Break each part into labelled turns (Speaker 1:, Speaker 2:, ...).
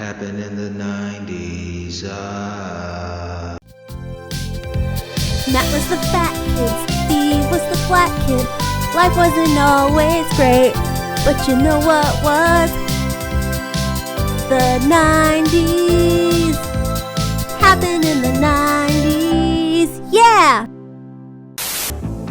Speaker 1: happened in the 90s.
Speaker 2: Matt was the fat kid, Steve was the black kid. Life wasn't always great, but you know what was? The 90s. Happened in the 90s. Yeah!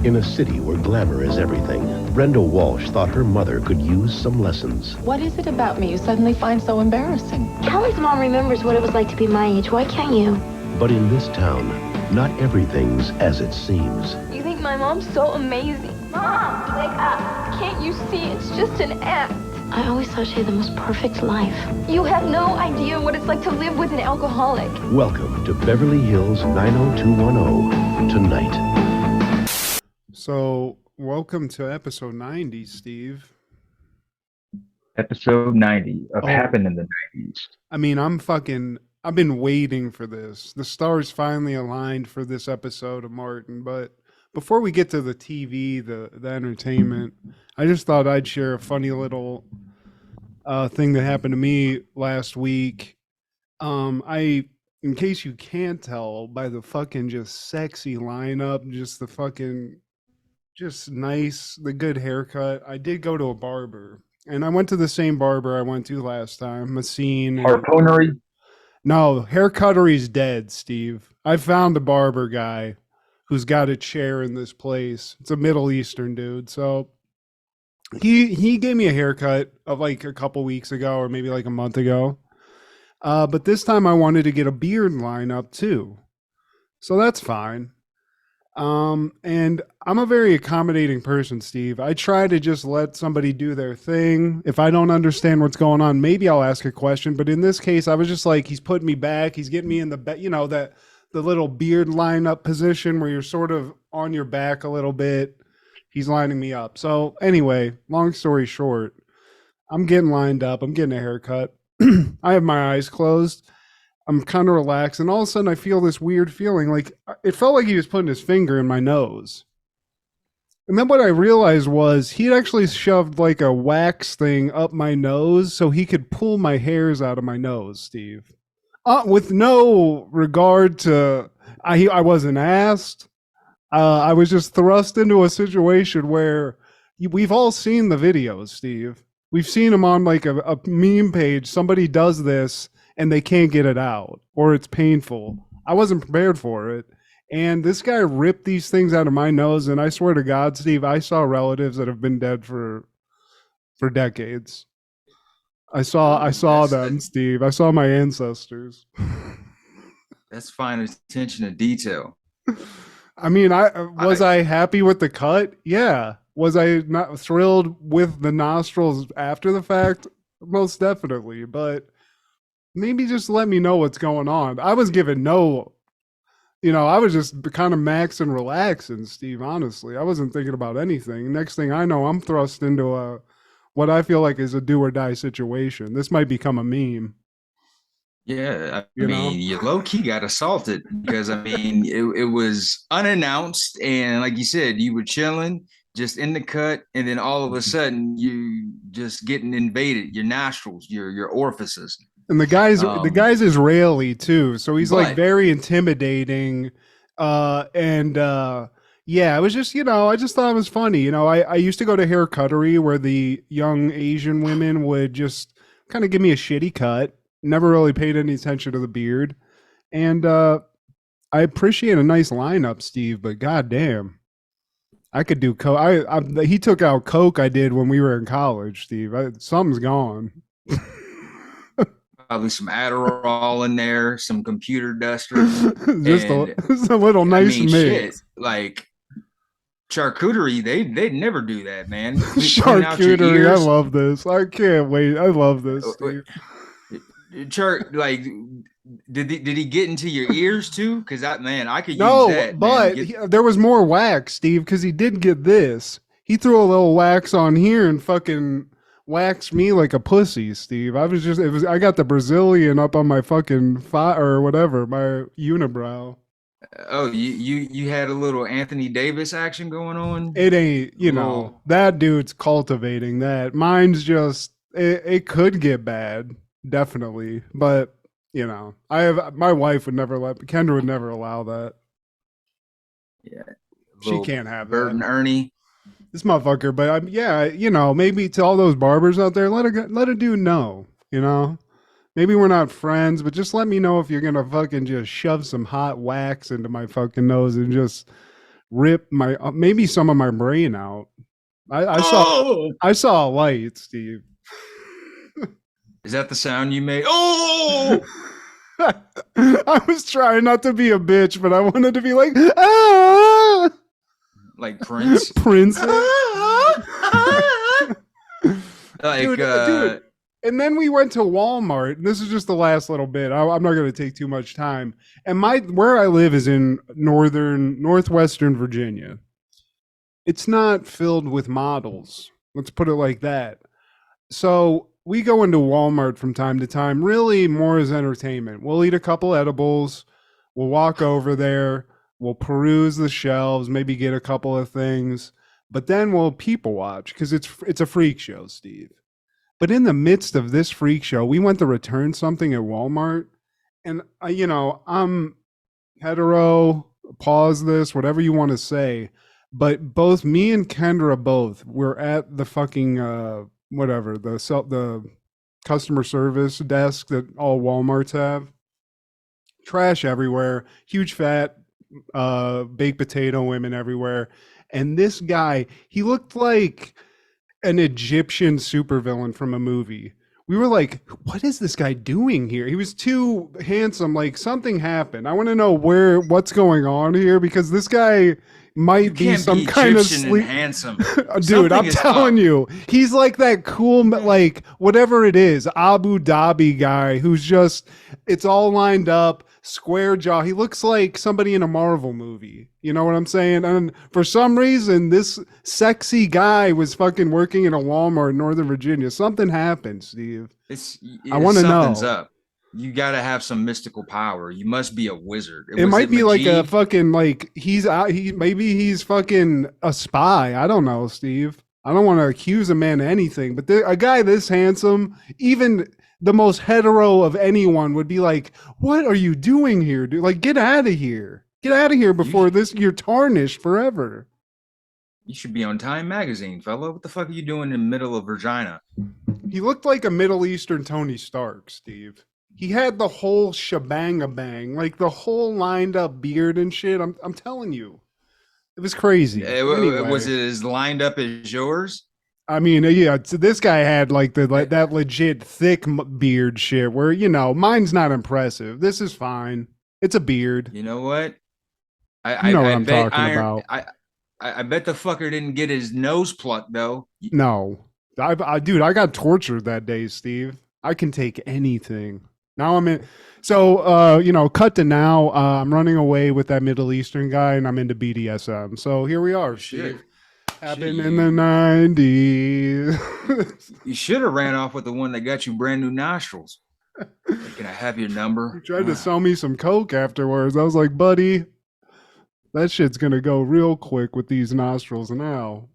Speaker 3: In a city where glamour is everything, Brenda Walsh thought her mother could use some lessons.
Speaker 4: What is it about me you suddenly find so embarrassing?
Speaker 5: Kelly's mom remembers what it was like to be my age. Why can't you?
Speaker 3: But in this town, not everything's as it seems.
Speaker 5: You think my mom's so amazing? Mom, wake up. Can't you see it's just an act? I always thought she had the most perfect life. You have no idea what it's like to live with an alcoholic.
Speaker 3: Welcome to Beverly Hills 90210 tonight.
Speaker 6: So, welcome to episode 90, Steve.
Speaker 7: Episode 90 of Happened in the 90s.
Speaker 6: I mean, I've been waiting for this. The stars finally aligned for this episode of Martin. But before we get to the TV, the entertainment, I just thought I'd share a funny little thing that happened to me last week. In case you can't tell by the fucking just sexy lineup, just the fucking just nice, the good haircut, I did go to a barber. And I went to the same barber I went to last time, Messine.
Speaker 7: Harpoonery?
Speaker 6: No, haircuttery's dead, Steve. I found a barber guy who's got a chair in this place. It's a Middle Eastern dude. So he gave me a haircut of like a couple weeks ago or maybe like a month ago. But this time I wanted to get a beard line up too. So that's fine. And I'm a very accommodating person, Steve. I try to just let somebody do their thing. If I don't understand what's going on, maybe I'll ask a question. But in this case, I was just like, he's putting me back. He's getting me in the little beard lineup position where you're sort of on your back a little bit. He's lining me up. So anyway, long story short, I'm getting lined up. I'm getting a haircut. I have my eyes closed. I'm kind of relaxed, and all of a sudden I feel this weird feeling. Like it felt like he was putting his finger in my nose. And then what I realized was he'd actually shoved like a wax thing up my nose so he could pull my hairs out of my nose, Steve. With no regard to, I wasn't asked. I was just thrust into a situation where we've all seen the videos, Steve. We've seen them on like a meme page. Somebody does this and they can't get it out, or it's painful. I wasn't prepared for it. And this guy ripped these things out of my nose, and I swear to God, Steve, I saw relatives that have been dead for decades. I saw them, Steve. I saw my ancestors.
Speaker 1: That's fine attention to detail.
Speaker 6: I mean, was I happy with the cut? Yeah. Was I not thrilled with the nostrils after the fact? Most definitely, but maybe just let me know what's going on. I was given I was just kind of maxing relaxing, Steve, honestly. I wasn't thinking about anything. Next thing I know, I'm thrust into what I feel like is a do or die situation. This might become a meme.
Speaker 1: Yeah, I mean, you low-key got assaulted because, I mean, it was unannounced, and like you said, you were chilling, just in the cut, and then all of a sudden, you just getting invaded, your nostrils, your orifices.
Speaker 6: And the guy's Israeli too, so he's like very intimidating. Yeah, it was just, I just thought it was funny. I used to go to haircuttery where the young Asian women would just kind of give me a shitty cut. Never really paid any attention to the beard. And I appreciate a nice lineup, Steve, but goddamn, I could do coke. He took out coke I did when we were in college, Steve. Something's gone.
Speaker 1: Probably some Adderall in there, some computer duster.
Speaker 6: just a little nice mix.
Speaker 1: Shit, like charcuterie, they'd never do that, man.
Speaker 6: Charcuterie, I love this. I can't wait. I love this, Steve.
Speaker 1: Did he get into your ears too? Because I could use that.
Speaker 6: But there was more wax, Steve, because he did get this. He threw a little wax on here and fucking waxed me like a pussy, Steve. I got the Brazilian up on my fucking or whatever, my unibrow.
Speaker 1: Oh, you had a little Anthony Davis action going on?
Speaker 6: It ain't, that dude's cultivating that. Mine's just, it could get bad. definitely. But you know, my wife would never let Kendra would never allow that.
Speaker 1: Yeah,
Speaker 6: She can't have
Speaker 1: Bert
Speaker 6: that.
Speaker 1: and Ernie.
Speaker 6: This motherfucker. But yeah, you know, maybe to all those barbers out there, let a dude know. You know, maybe we're not friends, but just let me know if you're gonna fucking just shove some hot wax into my fucking nose and just rip my maybe some of my brain out. I saw a light, Steve.
Speaker 1: Is that the sound you made? Oh,
Speaker 6: I was trying not to be a bitch, but I wanted to be like, ah,
Speaker 1: like Prince.
Speaker 6: Prince.
Speaker 1: Like,
Speaker 6: dude. And then we went to Walmart. And this is just the last little bit. I'm not going to take too much time. And where I live is in northwestern Virginia. It's not filled with models. Let's put it like that. So we go into Walmart from time to time, really more as entertainment. We'll eat a couple edibles. We'll walk over there. We'll peruse the shelves, maybe get a couple of things. But then we'll people watch because it's a freak show, Steve. But in the midst of this freak show, we went to return something at Walmart. And, you know, I'm hetero, pause this, whatever you want to say. But both me and Kendra both were at the fucking whatever the customer service desk that all Walmarts have. Trash everywhere, huge fat baked potato women everywhere, and this guy, he looked like an Egyptian supervillain from a movie. We were like, what is this guy doing here? He was too handsome. Like something happened. I want to know what's going on here because this guy might be some kind of sleep
Speaker 1: handsome.
Speaker 6: Dude, I'm telling you, he's like that cool, like whatever it is, Abu Dhabi guy who's just, it's all lined up, square jaw. He looks like somebody in a Marvel movie. You know what I'm saying? And for some reason, this sexy guy was fucking working in a Walmart in Northern Virginia. Something happened, Steve. I want to know.
Speaker 1: Something's up. You got to have some mystical power. You must be a wizard.
Speaker 6: It might be like a fucking, like maybe he's fucking a spy. I don't know, Steve. I don't want to accuse a man of anything, but a guy this handsome, even the most hetero of anyone would be like, what are you doing here, dude? Like, get out of here. Get out of here before you're tarnished forever.
Speaker 1: You should be on Time Magazine, fella. What the fuck are you doing in the middle of Virginia?
Speaker 6: He looked like a Middle Eastern Tony Stark, Steve. He had the whole shebang-a-bang, like the whole lined up beard and shit. I'm telling you, it was crazy.
Speaker 1: Anyway. Was it as lined up as yours?
Speaker 6: I mean, yeah. So this guy had like that legit thick beard shit. Where mine's not impressive. This is fine. It's a beard.
Speaker 1: You know what?
Speaker 6: I know what I'm talking about.
Speaker 1: I bet the fucker didn't get his nose plucked though.
Speaker 6: No, dude, I got tortured that day, Steve. I can take anything. Now I'm in. So, cut to now. I'm running away with that Middle Eastern guy, and I'm into BDSM. So here we are.
Speaker 1: Shit.
Speaker 6: Happened in the 90s.
Speaker 1: You should have ran off with the one that got you brand new nostrils. Can I have your number?
Speaker 6: He tried to sell me some coke afterwards. I was like, buddy, that shit's gonna go real quick with these nostrils now.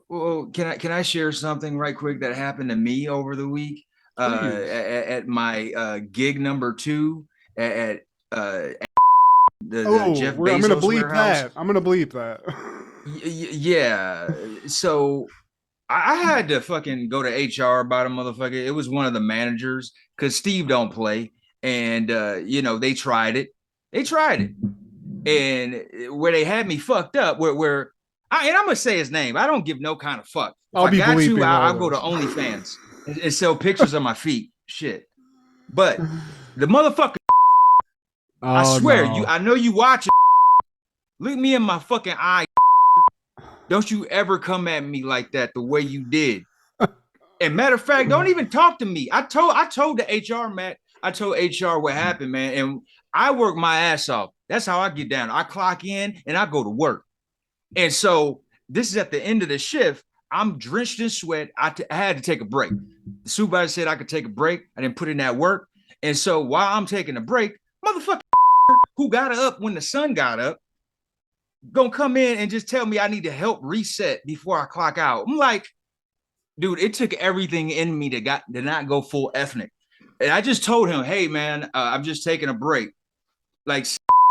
Speaker 1: Well, can I share something right quick that happened to me over the week? At my gig number 2 at the Jeff Bezos
Speaker 6: I'm gonna bleep
Speaker 1: warehouse.
Speaker 6: that. I'm gonna bleep that.
Speaker 1: Yeah. So I had to fucking go to HR about a motherfucker. It was one of the managers because Steve don't play, and they tried it. And where they had me fucked up, where and I'm gonna say his name. I don't give no kind of fuck.
Speaker 6: I'll
Speaker 1: go to OnlyFans and sell pictures of my feet. Shit. But the motherfucker, I swear, I know you watching. Look me in my fucking eye. Don't you ever come at me like that the way you did. And matter of fact, don't even talk to me. I told the HR, Matt. I told HR what happened, man. And I work my ass off. That's how I get down. I clock in and I go to work. And so this is at the end of the shift. I'm drenched in sweat. I had to take a break. The supervisor said I could take a break. I didn't put in that work. And so while I'm taking a break, motherfucker who got up when the sun got up, gonna come in and just tell me I need to help reset before I clock out. I'm like, dude, it took everything in me to not go full ethnic. And I just told him, hey man, I'm just taking a break. Like,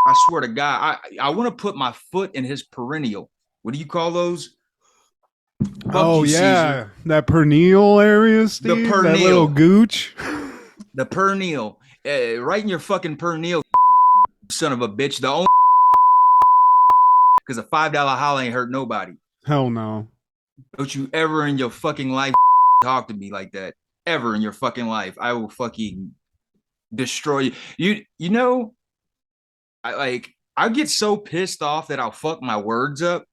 Speaker 1: I swear to God, I want to put my foot in his perennial. What do you call those? Fuck
Speaker 6: Oh
Speaker 1: you,
Speaker 6: yeah,
Speaker 1: Caesar.
Speaker 6: that perineal area,
Speaker 1: The
Speaker 6: Steve. That little
Speaker 1: perennial.
Speaker 6: gooch.
Speaker 1: The perennial. Right in your fucking perennial, son of a bitch. The only because a $5 holla ain't hurt nobody.
Speaker 6: Hell no.
Speaker 1: Don't you ever in your fucking life talk to me like that. Ever in your fucking life. I will fucking destroy you. You know, I get so pissed off that I'll fuck my words up.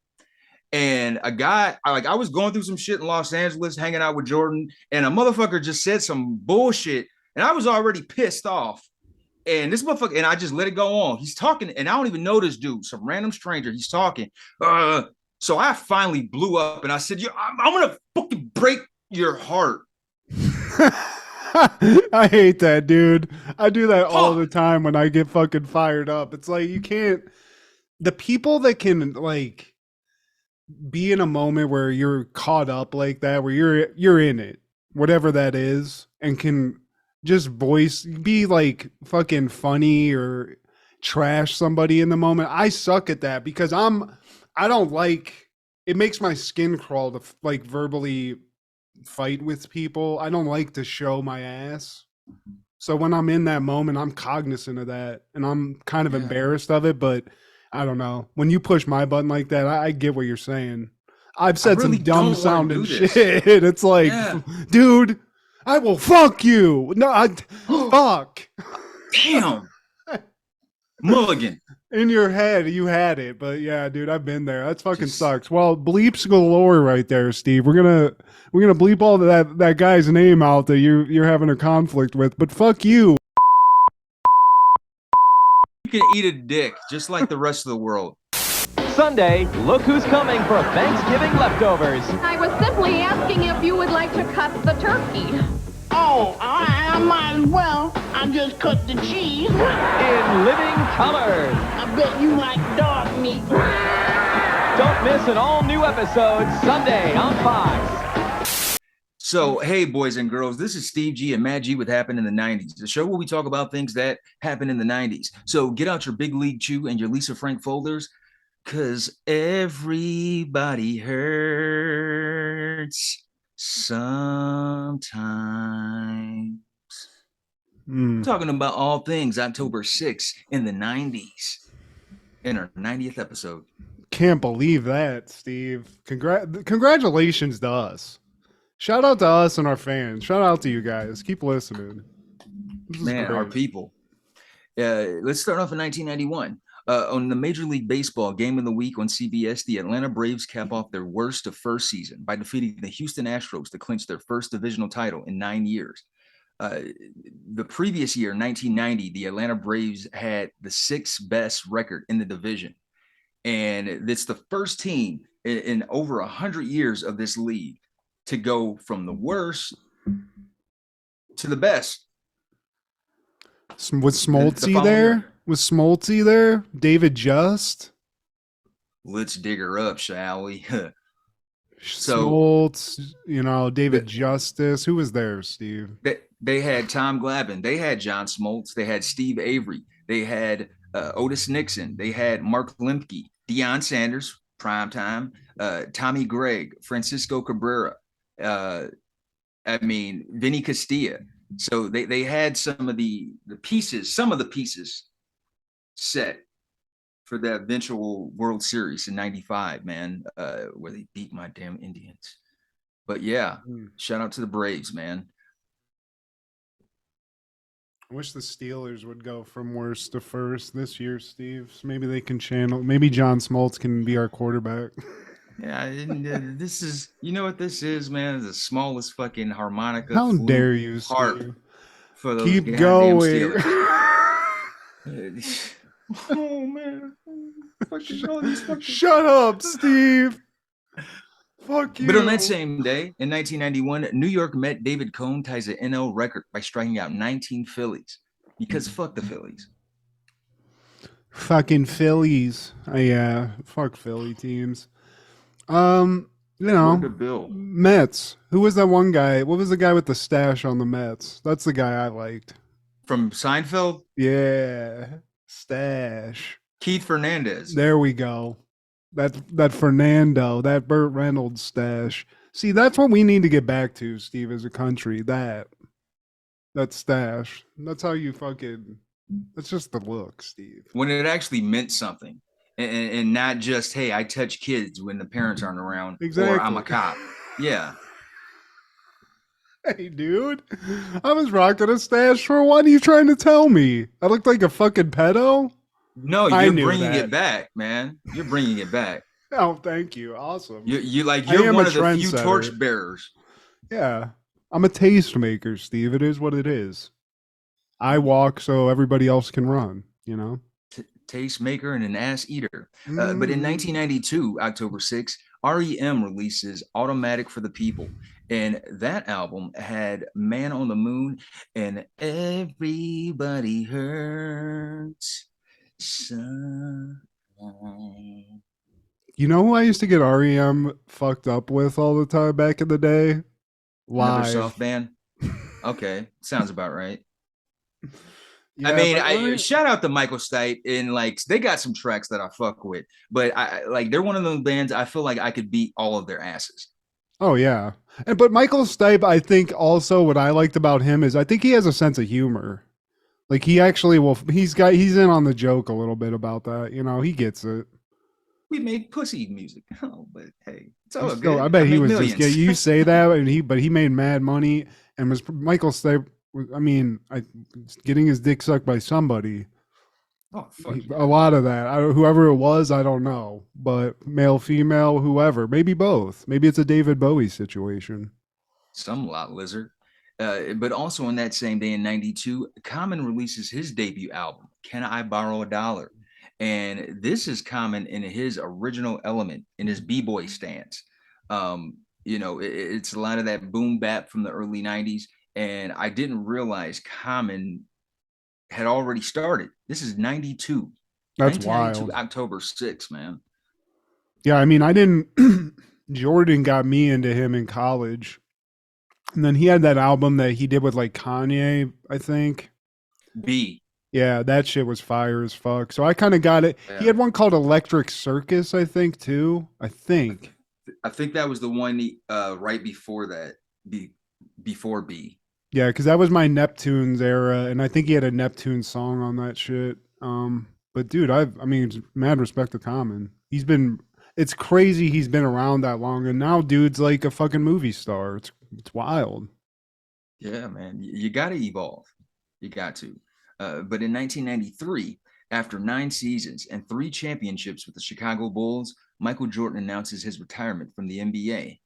Speaker 1: And a guy, I was going through some shit in Los Angeles, hanging out with Jordan, and a motherfucker just said some bullshit, and I was already pissed off. And this motherfucker, and I just let it go on. He's talking, and I don't even know this dude, some random stranger. He's talking. So I finally blew up, and I said, I'm gonna fucking break your heart.
Speaker 6: I hate that, dude. I do that all the time when I get fucking fired up. It's like you can't. The people that can like be in a moment where you're caught up like that, where you're in it, whatever that is, and can just be like fucking funny or trash somebody in the moment. I suck at that because I don't like. It makes my skin crawl to like verbally fight with people. I don't like to show my ass. So when I'm in that moment, I'm cognizant of that and I'm kind of embarrassed of it, but I don't know. When you push my button like that, I get what you're saying. I've said really some dumb sounding shit. It's like, dude, I will fuck you. No, fuck.
Speaker 1: Damn. Mulligan.
Speaker 6: In your head, you had it, but yeah, dude, I've been there. That's fucking sucks. Well, bleeps galore right there, Steve. We're gonna bleep all that guy's name out that you're having a conflict with, but fuck you.
Speaker 1: You can eat a dick just like the rest of the world.
Speaker 8: Sunday, look who's coming for Thanksgiving leftovers.
Speaker 5: I was simply asking if you would like to cut the turkey.
Speaker 9: Oh, I might as well. I just cut the cheese.
Speaker 8: In living color.
Speaker 9: I bet you like dog meat.
Speaker 8: Don't miss an all-new episode Sunday on Fox.
Speaker 1: So, hey, boys and girls, this is Steve G and Matt G with Happened in the 90s, the show where we talk about things that happened in the 90s. So get out your Big League Chew and your Lisa Frank folders, because everybody hurts sometimes. Talking about all things October 6th in the 90s in our 90th episode.
Speaker 6: Can't believe that, Steve. Congratulations to us. Shout out to us and our fans. Shout out to you guys. Keep listening.
Speaker 1: Man, our people. Let's start off in 1991. On the Major League Baseball Game of the Week on CBS, the Atlanta Braves cap off their worst of first season by defeating the Houston Astros to clinch their first divisional title in 9 years. The previous year, 1990, the Atlanta Braves had the sixth best record in the division. And it's the first team in over 100 years of this league to go from the worst to the best.
Speaker 6: Was Smoltzy there? Was Smoltzy there? David Just?
Speaker 1: Let's dig her up, shall we?
Speaker 6: Smoltz, David Justice. Who was there, Steve?
Speaker 1: They had Tom Glavine. They had John Smoltz. They had Steve Avery. They had Otis Nixon. They had Mark Lemke, Deion Sanders, primetime, Tommy Gregg, Francisco Cabrera, Vinny Castilla. So they had some of the pieces set for that eventual World Series in 95, man, where they beat my damn Indians. But yeah, shout out to the Braves, man.
Speaker 6: I wish the Steelers would go from worst to first this year, Steve. So maybe they can maybe John Smoltz can be our quarterback.
Speaker 1: Yeah, this is, you know what this is, man? The smallest fucking harmonica.
Speaker 6: How dare you, Steve?
Speaker 1: For those
Speaker 6: keep going.
Speaker 1: Oh man!
Speaker 6: Shut up, Steve. Fuck you.
Speaker 1: But on that same day, in 1991, New York Met David Cone ties an NL record by striking out 19 Phillies. Because fuck the Phillies.
Speaker 6: Fucking Phillies. Yeah, fuck Philly teams. You know,
Speaker 1: Good bill.
Speaker 6: Mets. Who was that one guy? What was the guy with the stash on the Mets? That's the guy I liked.
Speaker 1: From Seinfeld,
Speaker 6: Yeah, stash.
Speaker 1: Keith Fernandez.
Speaker 6: There we go. That Fernando, that Burt Reynolds stash. See, that's what we need to get back to, Steve, as a country. That stash. That's how you fucking. That's just the look, Steve.
Speaker 1: When it actually meant something, and not just, hey, I touch kids when the parents aren't around,
Speaker 6: Exactly.
Speaker 1: or I'm a cop. Yeah.
Speaker 6: Hey, dude, I was rocking a stash for what are you trying to tell me? I looked like a fucking pedo?
Speaker 1: No,
Speaker 6: I
Speaker 1: you're
Speaker 6: knew
Speaker 1: bringing
Speaker 6: that.
Speaker 1: it back, man. You're bringing it back.
Speaker 6: Oh, thank you. Awesome.
Speaker 1: You're
Speaker 6: I
Speaker 1: you're
Speaker 6: am
Speaker 1: one
Speaker 6: a
Speaker 1: of the few
Speaker 6: trendsetter.
Speaker 1: torch bearers.
Speaker 6: Yeah. I'm a tastemaker, Steve. It is what it is. I walk so everybody else can run, you know?
Speaker 1: Taste maker and an ass eater. But in 1992, October 6th, REM releases Automatic for the People. And that album had Man on the Moon and Everybody Hurts Sometime.
Speaker 6: You know who I used to get REM fucked up with all the time back in the day?
Speaker 1: Another
Speaker 6: Live.
Speaker 1: soft band. Okay, sounds about right.
Speaker 6: Yeah,
Speaker 1: I mean,
Speaker 6: but
Speaker 1: shout out to Michael Stipe, and like they got some tracks that I fuck with, but I like they're one of those bands I feel like I could beat all of their asses.
Speaker 6: Oh yeah. But Michael Stipe, I think also what I liked about him is I think he has a sense of humor. Like he actually will he's in on the joke a little bit about that. You know, he gets it.
Speaker 1: We made pussy music. Oh, but hey, it's all
Speaker 6: Still,
Speaker 1: good.
Speaker 6: I bet he
Speaker 1: made
Speaker 6: was
Speaker 1: millions.
Speaker 6: just you say that and but he made mad money and was Michael Stipe I mean, getting his dick sucked by somebody.
Speaker 1: Oh, fuck yeah.
Speaker 6: A lot of that. Whoever it was, I don't know. But male, female, whoever. Maybe both. Maybe it's a David Bowie situation.
Speaker 1: Some lot lizard. But also on that same day in 92, Common releases his debut album, Can I Borrow a Dollar? And this is Common in his original element, in his b-boy stance. You know, it's a lot of that boom bap from the early 90s. And I didn't realize Common had already started. This is 92.
Speaker 6: That's
Speaker 1: 1992,
Speaker 6: wild.
Speaker 1: October 6th, man.
Speaker 6: Yeah, I mean, I didn't. Jordan got me into him in college. And then he had that album that he did with like Kanye, I think.
Speaker 1: B.
Speaker 6: Yeah, that shit was fire as fuck. So I kind of got it.
Speaker 1: Yeah.
Speaker 6: He had one called Electric Circus, I think, too. I think
Speaker 1: that was the one right before that. Before B.
Speaker 6: Yeah, because that was my Neptunes era, and I think he had a Neptune song on that shit. But dude, I mean, mad respect to Common. It's crazy he's been around that long, and now dude's like a fucking movie star. It's wild.
Speaker 1: Yeah, man, you got to evolve. You got to. But in 1993, after 9 seasons and 3 championships with the Chicago Bulls, Michael Jordan announces his retirement from the NBA.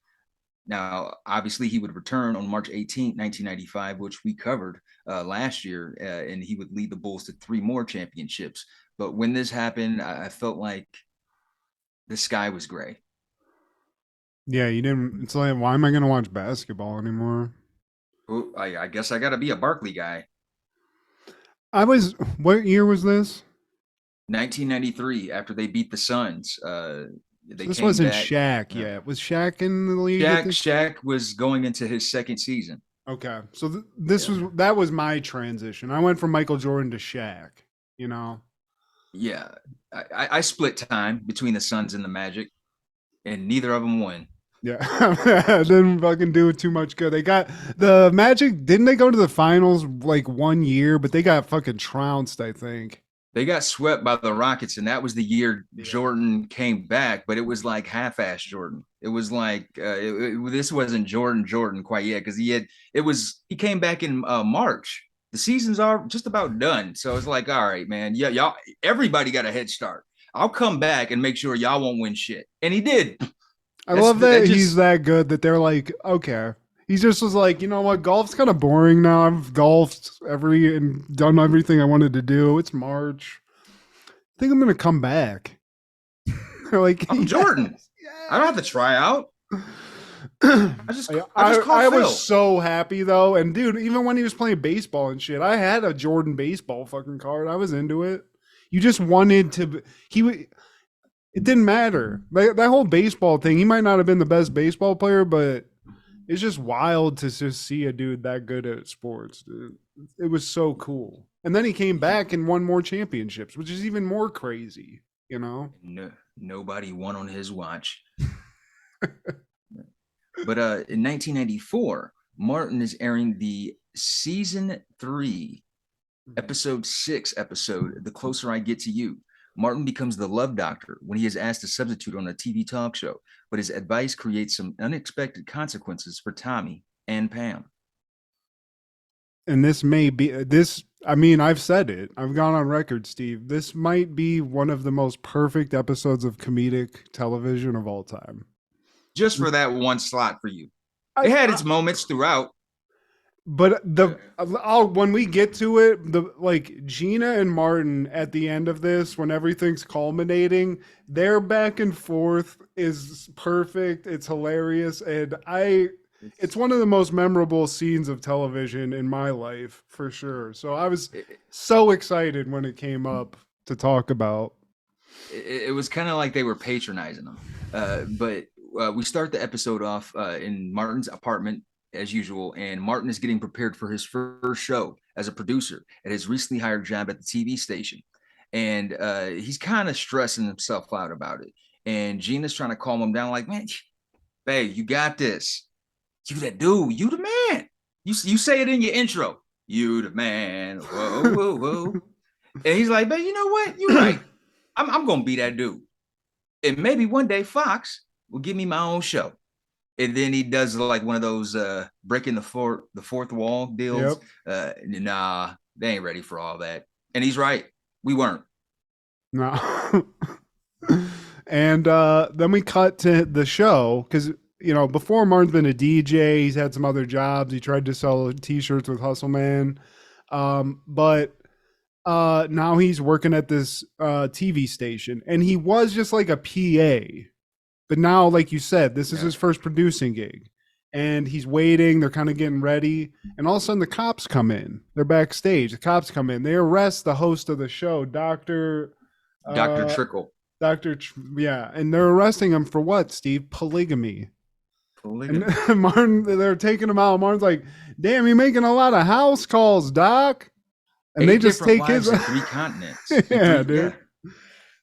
Speaker 1: Now, obviously, he would return on March 18, 1995, which we covered last year, and he would lead the Bulls to 3 more championships. But when this happened, I felt like the sky was gray.
Speaker 6: Yeah, you didn't. It's like, why am I going to watch basketball anymore?
Speaker 1: Well, I guess I got to be a Barkley guy.
Speaker 6: What year was this?
Speaker 1: 1993, after they beat the Suns.
Speaker 6: This wasn't back. Shaq yet. Was Shaq in the league?
Speaker 1: Shaq was going into his second season.
Speaker 6: Okay, so that was my transition. I went from Michael Jordan to Shaq. You know.
Speaker 1: Yeah, I split time between the Suns and the Magic, and neither of them won.
Speaker 6: Yeah, didn't fucking do too much good. They got the Magic. Didn't they go to the finals like one year? But they got fucking trounced, I think.
Speaker 1: They got swept by the Rockets, and that was the year Jordan came back, but it was like half-ass Jordan. It was like this wasn't Jordan quite yet, because he came back in March. The seasons are just about done, so it's like, all right, man, yeah, y'all, everybody got a head start. I'll come back and make sure y'all won't win shit, and he did.
Speaker 6: I love that he's that good that they're like, okay. He just was like, you know what, golf's kind of boring now. I've golfed and done everything I wanted to do. It's March. I think I'm gonna come back. Like
Speaker 1: I'm Jordan. Yes. I don't have to try out.
Speaker 6: I was so happy though, and dude, even when he was playing baseball and shit, I had a Jordan baseball fucking card. I was into it. You just wanted to. it didn't matter. That whole baseball thing, he might not have been the best baseball player, but it's just wild to just see a dude that good at sports, dude. It was so cool. And then he came back and won more championships, which is even more crazy, you know?
Speaker 1: No, nobody won on his watch. But in 1994, Martin is airing the season 3, episode 6 episode, The Closer I Get to You. Martin becomes the love doctor when he is asked to substitute on a TV talk show, but his advice creates some unexpected consequences for Tommy and Pam.
Speaker 6: And this may be this. I mean, I've said it. I've gone on record, Steve. This might be one of the most perfect episodes of comedic television of all time.
Speaker 1: Just for that one slot for you. It had its moments throughout.
Speaker 6: But when we get to it, like Gina and Martin at the end of this, when everything's culminating, their back and forth is perfect. It's hilarious, and it's one of the most memorable scenes of television in my life for sure. So I was so excited when it came up to talk about.
Speaker 1: It was kind of like they were patronizing them, but we start the episode off in Martin's apartment as usual, and Martin is getting prepared for his first show as a producer at his recently hired job at the TV station, and he's kind of stressing himself out about it. And Gina's trying to calm him down, like, man, babe, you got this. You that dude, you the man. You say it in your intro. You the man. Whoa, whoa, whoa. And he's like, babe, you know what? You're right. I'm gonna be that dude. And maybe one day Fox will give me my own show. And then he does like one of those breaking the fourth wall deals. Yep. Nah, they ain't ready for all that. And he's right. We weren't.
Speaker 6: No. And then we cut to the show because, you know, before Martin's been a DJ, he's had some other jobs. He tried to sell T-shirts with Hustle Man. But now he's working at this TV station. And he was just like a PA. But now, like you said, this is his first producing gig. And he's waiting. They're kind of getting ready. And all of a sudden, the cops come in. They're backstage. The cops come in. They arrest the host of the show, Dr.
Speaker 1: Trickle.
Speaker 6: Yeah. And they're arresting him for what, Steve? Polygamy.
Speaker 1: And
Speaker 6: Martin, they're taking him out. Martin's like, damn, you're making a lot of house calls, Doc. And they just take his...
Speaker 1: 3 continents.
Speaker 6: Yeah, dude.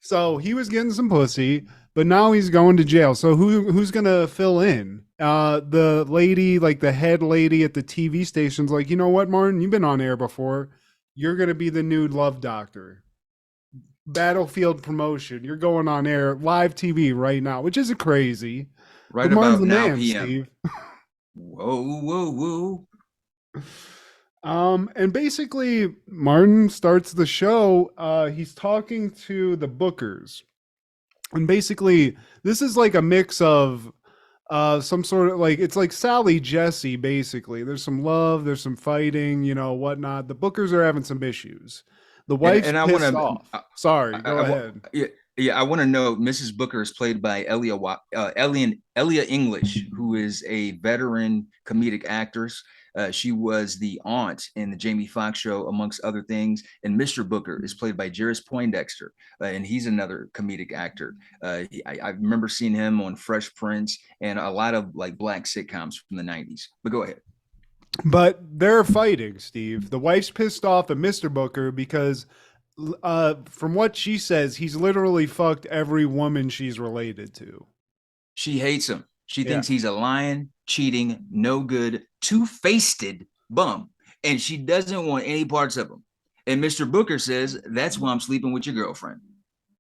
Speaker 6: So he was getting some pussy. But now he's going to jail. So who's going to fill in? The lady, like the head lady at the TV station's like, you know what, Martin? You've been on air before. You're going to be the new love doctor. Battlefield promotion. You're going on air, live TV right now, which isn't crazy.
Speaker 1: Right
Speaker 6: but
Speaker 1: about
Speaker 6: the
Speaker 1: now,
Speaker 6: man,
Speaker 1: PM.
Speaker 6: Steve.
Speaker 1: Whoa.
Speaker 6: And basically, Martin starts the show. He's talking to the bookers. And basically, this is like a mix of some sort of like, it's like Sally Jesse, basically. There's some love, there's some fighting, you know, whatnot. The bookers are having some issues. The wife's pissed off. Sorry, go ahead.
Speaker 1: Yeah, I want to know, Mrs. Booker is played by Elia English, who is a veteran comedic actress. She was the aunt in the Jamie Foxx show, amongst other things. And Mr. Booker is played by Jairus Poindexter, and he's another comedic actor. I remember seeing him on Fresh Prince and a lot of like black sitcoms from the 90s. But go ahead.
Speaker 6: But they're fighting, Steve. The wife's pissed off at Mr. Booker because from what she says, he's literally fucked every woman she's related to.
Speaker 1: She hates him. She thinks he's a lying, cheating, no good, two-faced bum, and she doesn't want any parts of him. And Mr. Booker says, that's why I'm sleeping with your girlfriend.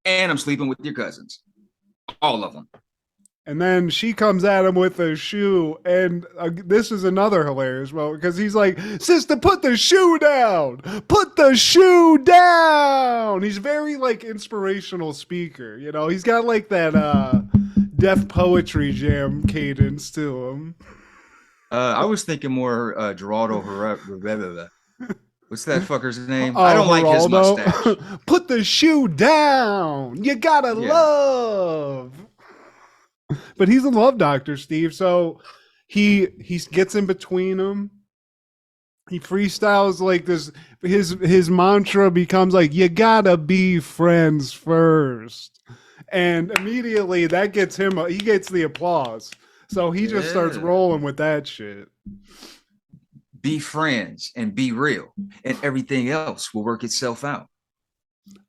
Speaker 1: And I'm sleeping with your cousins. All of them.
Speaker 6: And then she comes at him with a shoe. And this is another hilarious moment because he's like, sister, put the shoe down. Put the shoe down. He's very like inspirational speaker. You know, he's got like that Def Poetry Jam cadence to him.
Speaker 1: I was thinking more Geraldo Herrera. What's that fucker's name?
Speaker 6: Oh,
Speaker 1: I don't
Speaker 6: Geraldo.
Speaker 1: like his mustache.
Speaker 6: Put the shoe down. You gotta love. But he's a love doctor, Steve. So he gets in between them. He freestyles like this. His mantra becomes like, you gotta be friends first. And immediately that gets him, he gets the applause. So he just starts rolling with that shit.
Speaker 1: Be friends and be real, and everything else will work itself out.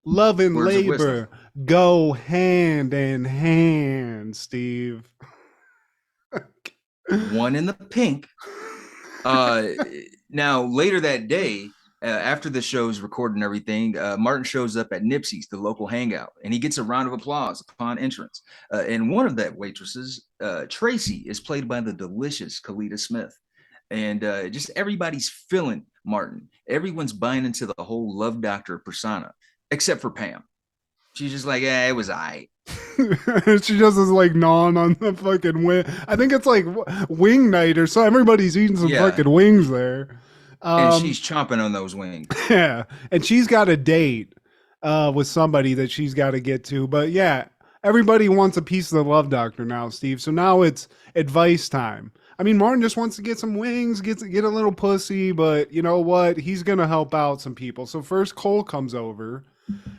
Speaker 6: Love and labor go hand in hand, Steve.
Speaker 1: One in the pink. Now, later that day, after the show's recorded and everything, Martin shows up at Nipsey's, the local hangout, and he gets a round of applause upon entrance. And one of that waitresses, Tracy, is played by the delicious Kalita Smith. And just everybody's feeling Martin. Everyone's buying into the whole love doctor persona, except for Pam. She's just like, it was aight.
Speaker 6: She just is like gnawing on the fucking wing. I think it's like wing night or so. Everybody's eating some fucking wings there.
Speaker 1: And she's chomping on those wings.
Speaker 6: Yeah. And she's got a date with somebody that she's got to get to. But yeah, everybody wants a piece of the love doctor now, Steve. So now it's advice time. I mean, Martin just wants to get some wings, get a little pussy, but you know what? He's going to help out some people. So first Cole comes over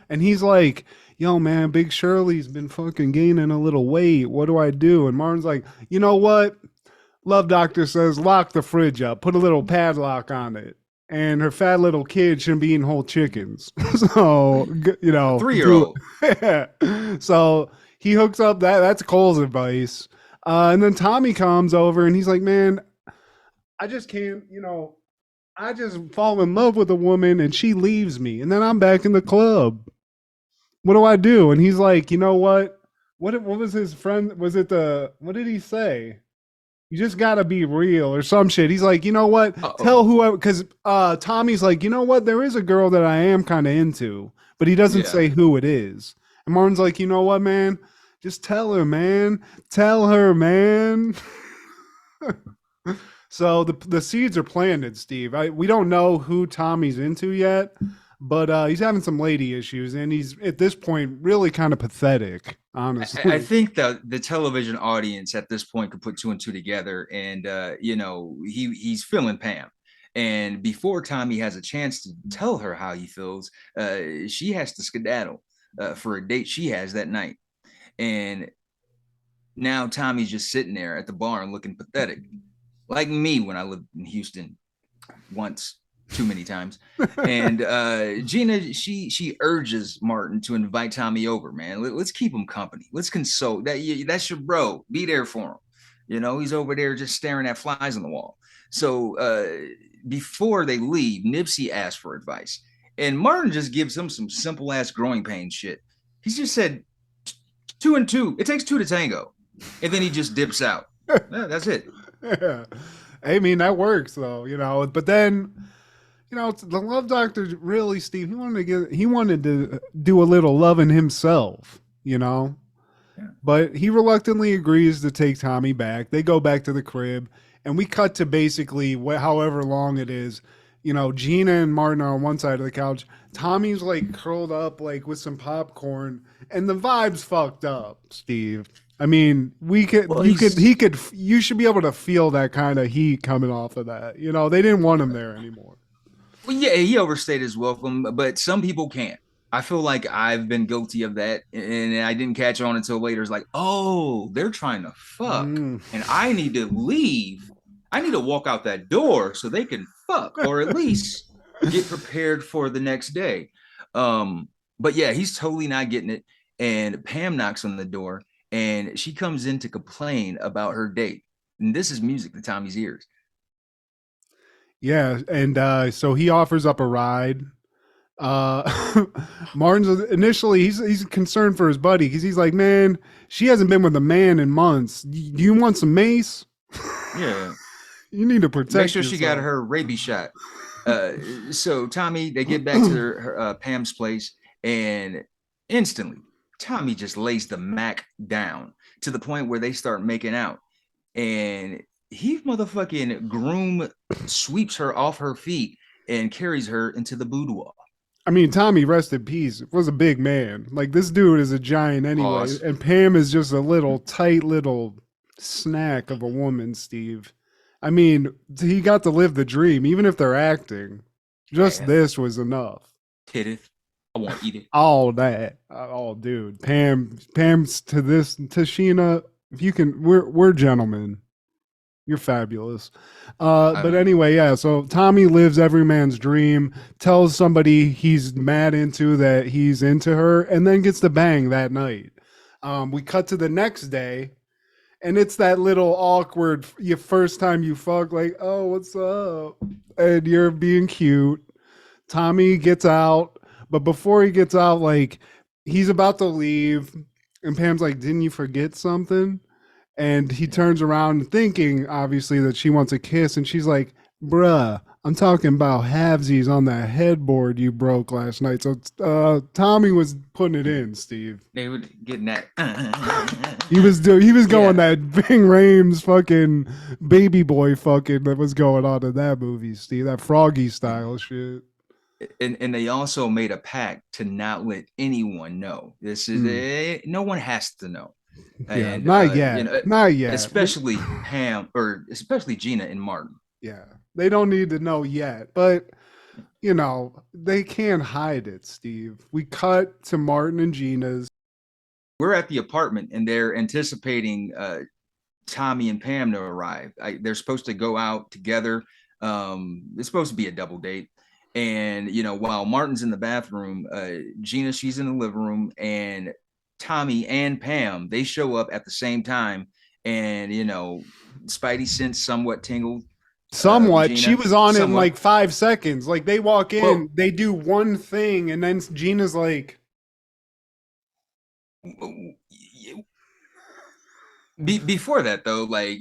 Speaker 6: and he's like, yo, man, Big Shirley's been fucking gaining a little weight. What do I do? And Martin's like, you know what? Love doctor says, lock the fridge up, put a little padlock on it. And her fat little kid shouldn't be eating whole chickens. So, you know.
Speaker 1: 3-year-old.
Speaker 6: Yeah. So he hooks up that's Cole's advice. And then Tommy comes over and he's like, man, I just can't, I just fall in love with a woman and she leaves me. And then I'm back in the club. What do I do? And he's like, you know what? What was his friend? What did he say? You just got to be real or some shit. He's like, you know what?
Speaker 1: Uh-oh.
Speaker 6: Tell whoever, because Tommy's like, you know what? There is a girl that I am kind of into, but he doesn't say who it is. And Martin's like, you know what, man? Just tell her, man. Tell her, man. So the seeds are planted, Steve. We don't know who Tommy's into yet, but he's having some lady issues, and he's at this point really kind of pathetic, honestly.
Speaker 1: I think the television audience at this point could put two and two together, and he's feeling Pam. And before Tommy has a chance to tell her how he feels, she has to skedaddle for a date she has that night. And now Tommy's just sitting there at the bar and looking pathetic, like me when I lived in Houston once, too many times. And Gina, she urges Martin to invite Tommy over, man. Let's keep him company. Let's console. That's your bro. Be there for him. He's over there just staring at flies on the wall. So before they leave, Nipsey asks for advice. And Martin just gives him some simple ass growing pain shit. He's just said, 2 and 2. It takes 2 to tango. And then he just dips out. That's it.
Speaker 6: Yeah. I mean, that works though, but then, the love doctor really, Steve, he wanted to do a little loving himself, Yeah. But he reluctantly agrees to take Tommy back. They go back to the crib and we cut to basically however long it is. Gina and Martin are on one side of the couch. Tommy's like curled up like with some popcorn, and the vibe's fucked up, Steve. I mean, you should be able to feel that kind of heat coming off of that. They didn't want him there anymore.
Speaker 1: Well, yeah, he overstayed his welcome, but some people can't. I feel like I've been guilty of that, and I didn't catch on until later. It's like, oh, they're trying to fuck, and I need to leave. I need to walk out that door so they can fuck, or at least get prepared for the next day. But yeah, he's totally not getting it. And Pam knocks on the door, and she comes in to complain about her date. And this is music to Tommy's ears.
Speaker 6: Yeah, and so he offers up a ride. Martin's initially he's concerned for his buddy because he's like, man, she hasn't been with a man in months. Do you want some mace?
Speaker 1: Yeah.
Speaker 6: You need to protect
Speaker 1: Make sure
Speaker 6: yourself.
Speaker 1: she got her rabies shot. So Tommy, they get back to her Pam's place, and instantly Tommy just lays the Mac down to the point where they start making out, and he motherfucking groom sweeps her off her feet and carries her into the boudoir.
Speaker 6: I mean, Tommy, rest in peace, was a big man. Like, this dude is a giant anyway,
Speaker 1: Pause.
Speaker 6: And Pam is just a little tight little snack of a woman, Steve. I mean, he got to live the dream, even if they're acting. Just this was enough.
Speaker 1: Titteth I want to eat it.
Speaker 6: All that. Oh, dude. Pam's to Sheena. If you can, we're gentlemen. You're fabulous. But anyway, yeah. So Tommy lives every man's dream, tells somebody he's mad into that he's into her, and then gets the bang that night. We cut to the next day, and it's that little awkward your first time you fuck, like, oh, what's up? And you're being cute. Tommy gets out, but before he gets out, like, he's about to leave, and Pam's like, didn't you forget something? And he turns around thinking, obviously, that she wants a kiss, and she's like, bruh, I'm talking about halvesies on that headboard you broke last night. So Tommy was putting it in, Steve.
Speaker 1: They were getting that.
Speaker 6: He was going that Ving Rhames fucking baby boy fucking that was going on in that movie, Steve. That Froggy style shit.
Speaker 1: And they also made a pact to not let anyone know. This is no one has to know.
Speaker 6: Yeah,
Speaker 1: And,
Speaker 6: not yet. Not yet.
Speaker 1: Especially Pam, or especially Gina and Martin.
Speaker 6: Yeah, they don't need to know yet, but they can't hide it, Steve. We cut to Martin and Gina's.
Speaker 1: We're at the apartment, and they're anticipating Tommy and Pam to arrive. They're supposed to go out together. It's supposed to be a double date. And, while Martin's in the bathroom, Gina, she's in the living room, and Tommy and Pam, they show up at the same time. And, Spidey sense somewhat tingled.
Speaker 6: Somewhat.
Speaker 1: Gina,
Speaker 6: she was on
Speaker 1: somewhat.
Speaker 6: it in like 5 seconds. Like, they walk in, they do one thing, and then Gina's like...
Speaker 1: Before that, though, like,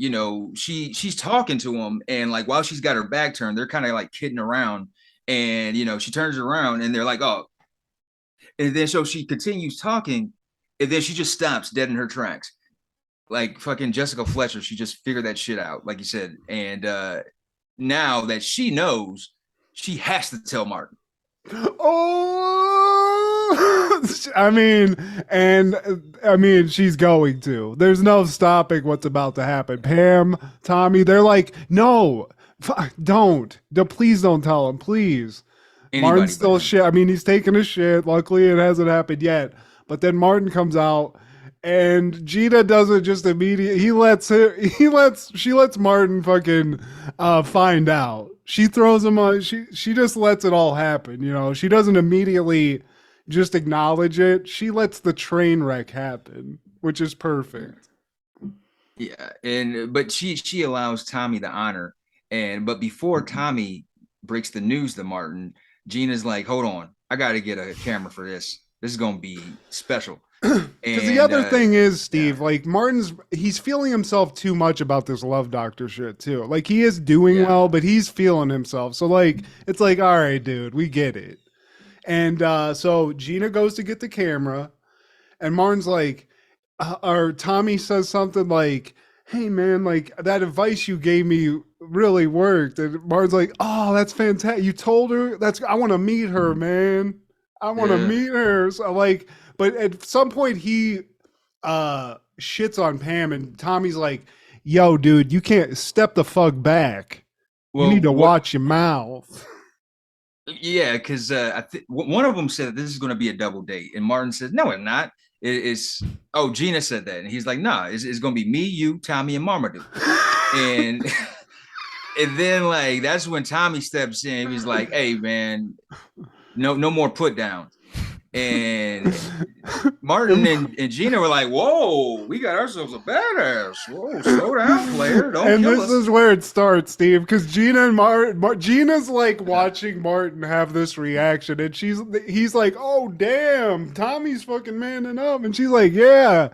Speaker 1: she's talking to him, and like while she's got her back turned, they're kind of like kidding around. And she turns around, and they're like, oh. And then so she continues talking, and then she just stops dead in her tracks. Like fucking Jessica Fletcher, she just figured that shit out, like you said. And now that she knows, she has to tell Martin.
Speaker 6: Oh, I mean, she's going to. There's no stopping what's about to happen. Pam, Tommy, they're like, no, don't. Please don't tell him, please. Martin's still shit. I mean, he's taking a shit. Luckily, it hasn't happened yet. But then Martin comes out, and Gina doesn't just immediately. She lets Martin fucking find out. She throws him on. She just lets it all happen. She doesn't immediately just acknowledge it. She lets the train wreck happen, which is perfect.
Speaker 1: Yeah, but she allows Tommy the honor, but before Tommy breaks the news to Martin, Gina's like, hold on, I got to get a camera for this. This is gonna be special.
Speaker 6: Because the other thing is, Steve, like he's feeling himself too much about this love doctor shit too. Like he is doing well, but he's feeling himself. So like, it's like, all right, dude, we get it. And so Gina goes to get the camera, and Martin's like, or Tommy says something like, hey man, like that advice you gave me really worked. And Martin's like, oh, that's fantastic. You told her? I want to meet her, man. I want to meet her. So like, but at some point he shits on Pam, and Tommy's like, yo, dude, you can't step the fuck back. You need to watch your mouth.
Speaker 1: Yeah, because one of them said this is going to be a double date, and Martin says, no, it's not. Gina said that, and he's like, nah, it's going to be me, you, Tommy, and Marmaduke. and then like that's when Tommy steps in. He's like, hey man, no more put down. And Martin and Gina were like, whoa, we got ourselves a badass. Whoa, slow down, player. Don't kill us.
Speaker 6: And this is where it starts, Steve, because Gina and Gina's like watching Martin have this reaction, and he's like, oh, damn, Tommy's fucking manning up. And she's like, yeah.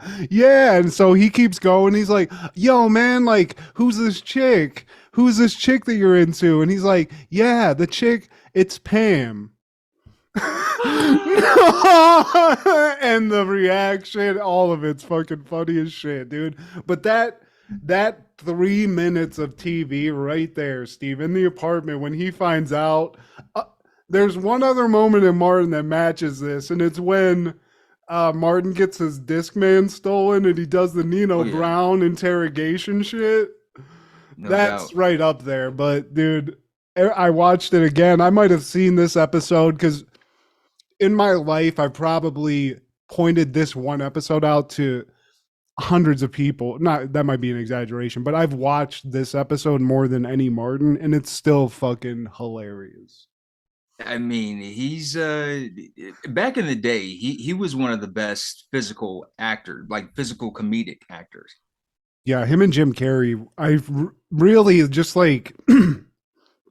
Speaker 6: And so he keeps going. He's like, yo, man, like, who's this chick? Who's this chick that you're into? And he's like, yeah, the chick, it's Pam. And the reaction, all of it's fucking funny as shit, dude. But that 3 minutes of TV right there, Steve, in the apartment when he finds out, there's one other moment in Martin that matches this, and it's when Martin gets his Discman stolen and he does the Nino Brown interrogation shit. That's doubt. Right up there. But dude, I watched it again. I might have seen this episode because in my life, I probably pointed this one episode out to hundreds of people. Not that might be an exaggeration, but I've watched this episode more than any Martin, and it's still fucking hilarious.
Speaker 1: I mean, he's back in the day, he was one of the best physical actors, like physical comedic actors.
Speaker 6: Yeah, him and Jim Carrey, really just like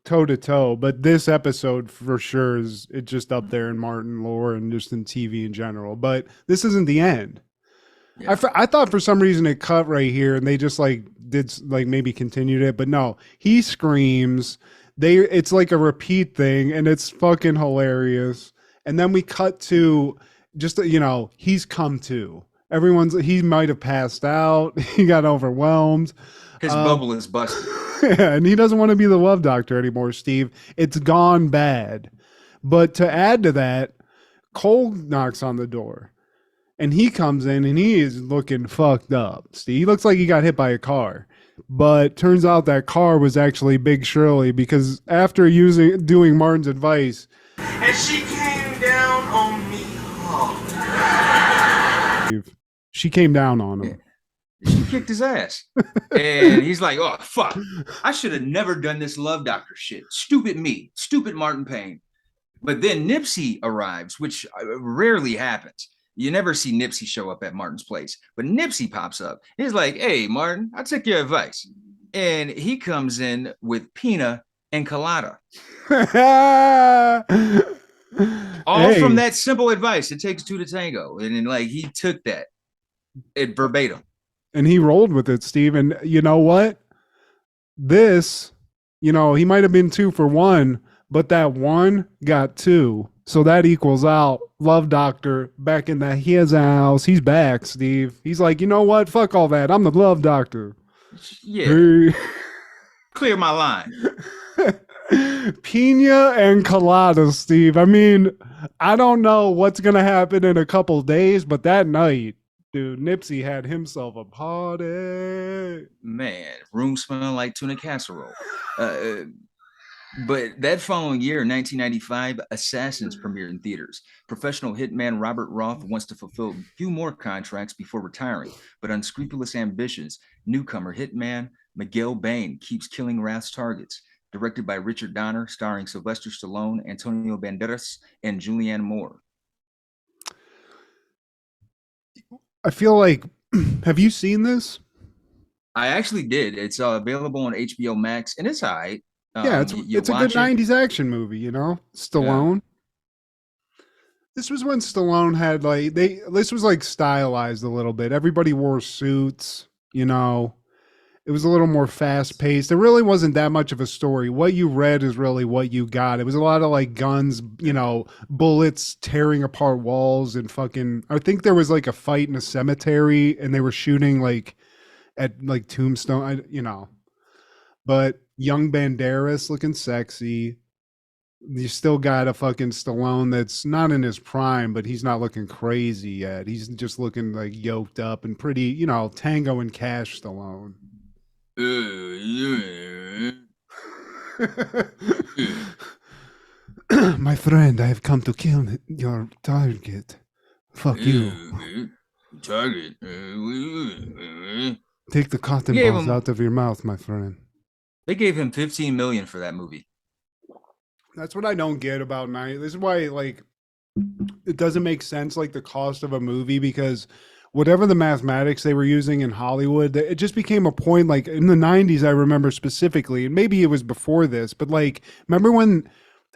Speaker 6: toe to toe. But this episode for sure is it just up there in Martin lore and just in TV in general. But this isn't the end. Yeah. I thought for some reason it cut right here and they just like did like maybe continued it, but no, he screams. It's like a repeat thing and it's fucking hilarious. And then we cut to just, he's come to. He might have passed out. He got overwhelmed.
Speaker 1: His bubble is busted.
Speaker 6: Yeah, and he doesn't want to be the love doctor anymore, Steve. It's gone bad. But to add to that, Cole knocks on the door. And he comes in and he is looking fucked up. Steve, he looks like he got hit by a car. But turns out that car was actually Big Shirley because after doing Martin's advice,
Speaker 10: and she came down on me hard.
Speaker 6: She came down on him.
Speaker 1: She kicked his ass. And he's like, oh, fuck. I should have never done this love doctor shit. Stupid me. Stupid Martin Payne. But then Nipsey arrives, which rarely happens. You never see Nipsey show up at Martin's place, but Nipsey pops up. He's like, hey, Martin, I took your advice. And he comes in with pina and colada. All from that simple advice. It takes two to tango. And then, like, he took that verbatim.
Speaker 6: And he rolled with it, Steve. And you know what? This, he might have been 2 for 1, but that 1 got 2. So that equals out. Love doctor back in his house. He's back, Steve. He's like, you know what? Fuck all that. I'm the love doctor.
Speaker 1: Yeah. Hey. Clear my line.
Speaker 6: Pina and colada, Steve. I mean, I don't know what's going to happen in a couple days, but that night, dude, Nipsey had himself a party.
Speaker 1: Man, room smelling like tuna casserole. But that following year, in 1995, Assassins premiered in theaters. Professional hitman Robert Roth wants to fulfill a few more contracts before retiring, but unscrupulous ambitions, newcomer hitman Miguel Bain keeps killing Roth's targets. Directed by Richard Donner, starring Sylvester Stallone, Antonio Banderas, and Julianne Moore.
Speaker 6: I feel like, have you seen this?
Speaker 1: I actually did. It's available on HBO Max, and it's all right.
Speaker 6: Yeah, it's a good 90s action movie, Stallone. Yeah. This was when Stallone had this was like stylized a little bit. Everybody wore suits, It was a little more fast paced. There really wasn't that much of a story. What you read is really what you got. It was a lot of like guns, bullets tearing apart walls and fucking, I think there was like a fight in a cemetery and they were shooting like at like Tombstone, but young Banderas looking sexy. You still got a fucking Stallone that's not in his prime, but he's not looking crazy yet. He's just looking like yoked up and pretty, Tango and Cash Stallone. My friend, I have come to kill your target. Fuck you.
Speaker 1: Target.
Speaker 6: Take the cotton balls out of your mouth, my friend.
Speaker 1: They gave him $15 million for that movie.
Speaker 6: That's what I don't get about night. This is why, it doesn't make sense, the cost of a movie, because whatever the mathematics they were using in Hollywood, it just became a point. In the 90s, I remember specifically, and maybe it was before this, but remember when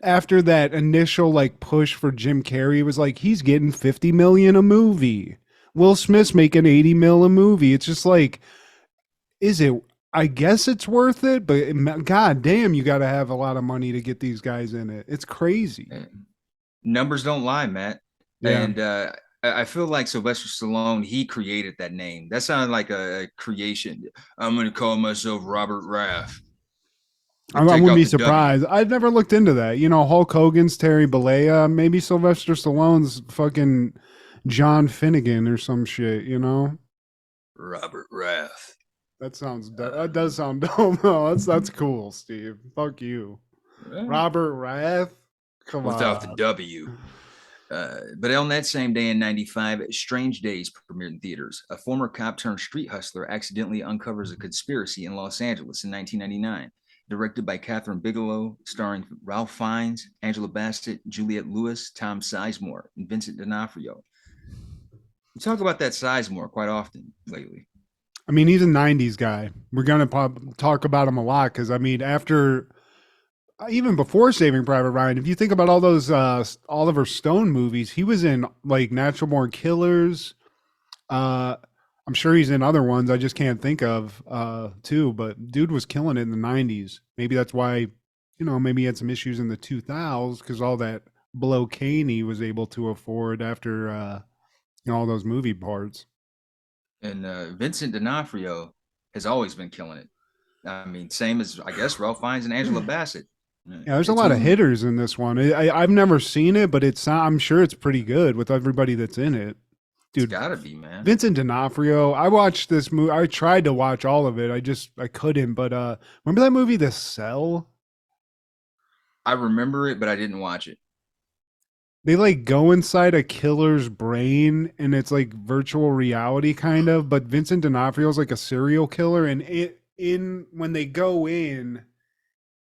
Speaker 6: after that initial push for Jim Carrey, it was he's getting $50 million a movie. Will Smith's making $80 million a movie. It's just is it? I guess it's worth it, but god damn, you got to have a lot of money to get these guys in it. It's crazy.
Speaker 1: Numbers don't lie, Matt.
Speaker 6: Yeah.
Speaker 1: And I feel like Sylvester Stallone, he created that name. That sounded like a creation. I'm going to call myself Robert Raff.
Speaker 6: I wouldn't be surprised. I've never looked into that. Hulk Hogan's Terry Bollea, maybe Sylvester Stallone's fucking John Finnegan or some shit,
Speaker 1: Robert Raff.
Speaker 6: That does sound dumb. No, that's cool, Steve. Fuck you. Yeah. Robert Rath? Come on.
Speaker 1: Without the W. But on that same day in 95, Strange Days premiered in theaters. A former cop turned street hustler accidentally uncovers a conspiracy in Los Angeles in 1999. Directed by Catherine Bigelow, starring Ralph Fiennes, Angela Bassett, Juliette Lewis, Tom Sizemore, and Vincent D'Onofrio. We talk about that Sizemore quite often lately.
Speaker 6: I mean, he's a 90s guy. We're going to talk about him a lot because, I mean, after even before Saving Private Ryan, if you think about all those Oliver Stone movies, he was in like Natural Born Killers. I'm sure he's in other ones I just can't think of too, but dude was killing it in the 90s. Maybe that's why, maybe he had some issues in the 2000s because all that blocaine he was able to afford after all those movie parts.
Speaker 1: And Vincent D'Onofrio has always been killing it. I mean, same as, I guess, Ralph Fiennes and Angela Bassett.
Speaker 6: Yeah, there's a lot of hitters in this one. I've never seen it, but I'm sure it's pretty good with everybody that's in it. Dude,
Speaker 1: it's gotta be, man.
Speaker 6: Vincent D'Onofrio. I watched this movie. I tried to watch all of it. I couldn't. But remember that movie, The Cell?
Speaker 1: I remember it, but I didn't watch it.
Speaker 6: They like go inside a killer's brain, and it's like virtual reality kind of. But Vincent D'Onofrio is like a serial killer, and when they go in,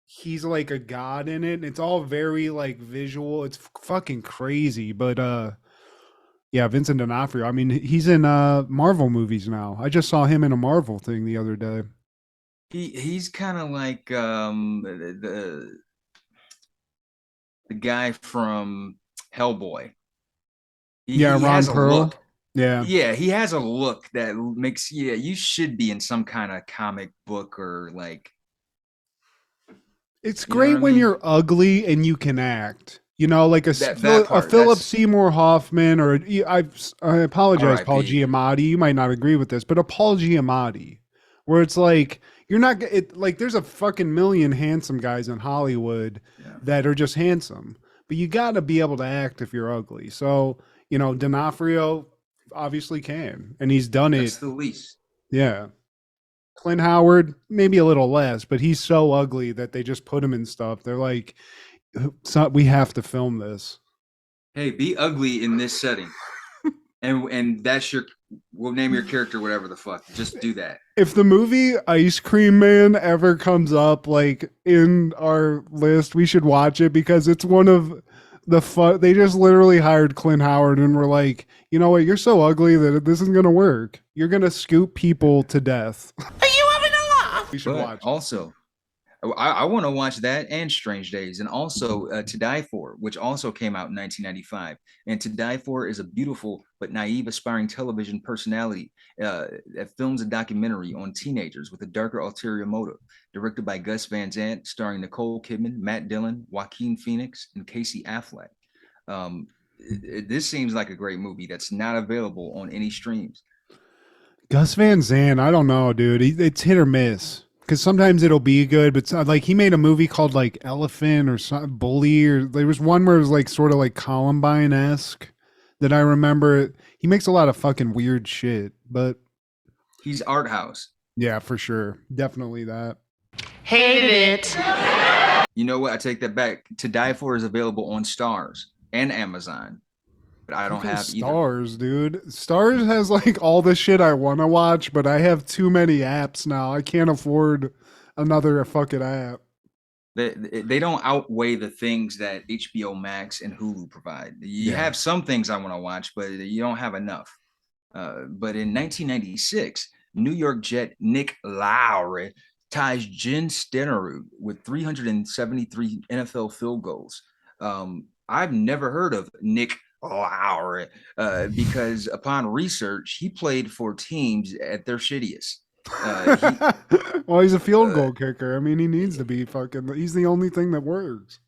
Speaker 6: he's like a god in it. And it's all very like visual. It's fucking crazy. But yeah, Vincent D'Onofrio. I mean, he's in Marvel movies now. I just saw him in a Marvel thing the other day.
Speaker 1: He's kind of like the guy from Hellboy.
Speaker 6: Ron Perl. Yeah,
Speaker 1: he has a look that makes you should be in some kind of comic book or like.
Speaker 6: It's great when you're ugly and you can act. Like a Philip Seymour Hoffman, or I apologize, Paul Giamatti. You might not agree with this, but a Paul Giamatti, where it's like you're not like there's a fucking million handsome guys in Hollywood that are just handsome, but you got to be able to act if you're ugly. So D'Onofrio obviously can, and he's done it.
Speaker 1: That's the least.
Speaker 6: Yeah. Clint Howard, maybe a little less, but he's so ugly that they just put him in stuff. They're like, we have to film this.
Speaker 1: Hey, be ugly in this setting. and that's we'll name your character whatever the fuck. Just do that.
Speaker 6: If the movie Ice Cream Man ever comes up like in our list, we should watch it because it's one of the fun. They just literally hired Clint Howard and were like, you know what? You're so ugly that this isn't going to work. You're going to scoop people to death.
Speaker 9: Are you having a laugh?
Speaker 6: We should watch.
Speaker 1: Also, I want to watch that and Strange Days, and also To Die For, which also came out in 1995. And To Die For is a beautiful but naive, aspiring television personality that films a documentary on teenagers with a darker ulterior motive. Directed by Gus Van Sant, starring Nicole Kidman, Matt Dillon, Joaquin Phoenix, and Casey Affleck. This seems like a great movie that's not available on any streams.
Speaker 6: Gus Van Sant, I don't know, dude. It's hit or miss. Because sometimes it'll be good, but like he made a movie called like Elephant or something, Bully, or there was one where it was like sort of like Columbine-esque that I remember. He makes a lot of fucking weird shit, but
Speaker 1: he's art house.
Speaker 6: Yeah, for sure. Definitely that.
Speaker 9: Hate it.
Speaker 1: You know what? I take that back. To Die For is available on Stars and Amazon. But I don't have
Speaker 6: Stars, dude. Stars has like all the shit I want to watch, but I have too many apps now. I can't afford another fucking app.
Speaker 1: They don't outweigh the things that HBO Max and Hulu provide. You have some things I want to watch, but you don't have enough. But in 1996, New York Jet Nick Lowry ties Jen Stenerud with 373 NFL field goals. I've never heard of Nick Lowry because upon research, he played for teams at their shittiest.
Speaker 6: Well, he's a field goal kicker. I mean, he needs to be fucking. He's the only thing that works.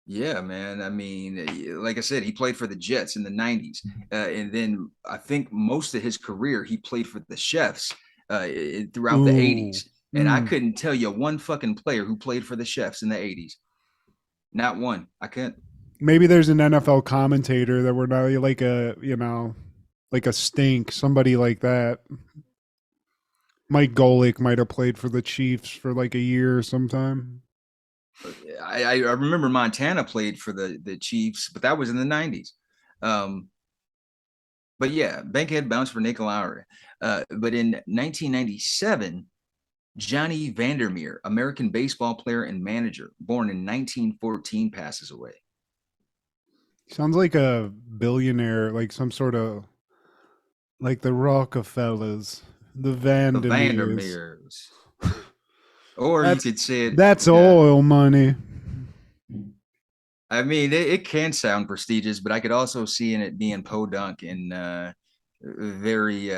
Speaker 1: Yeah, man. I mean, like I said, he played for the Jets in the 90s. And then I think most of his career, he played for the Chefs throughout the 80s. And I couldn't tell you one fucking player who played for the Chefs in the 80s. Not one. I couldn't.
Speaker 6: Maybe there's an NFL commentator that we're not like like a stink, somebody like that. Mike Golick might have played for the Chiefs for like a year or sometime.
Speaker 1: I remember Montana played for the Chiefs, but that was in the 90s. But yeah, Bankhead bounced for Nick Lowry. But in 1997, Johnny Vandermeer, American baseball player and manager, born in 1914, passes away.
Speaker 6: Sounds like a billionaire, like some sort of like the Rockefellers, the Vandermeers.
Speaker 1: Or you could say it.
Speaker 6: That's oil money.
Speaker 1: I mean, it can sound prestigious, but I could also see in it being podunk and very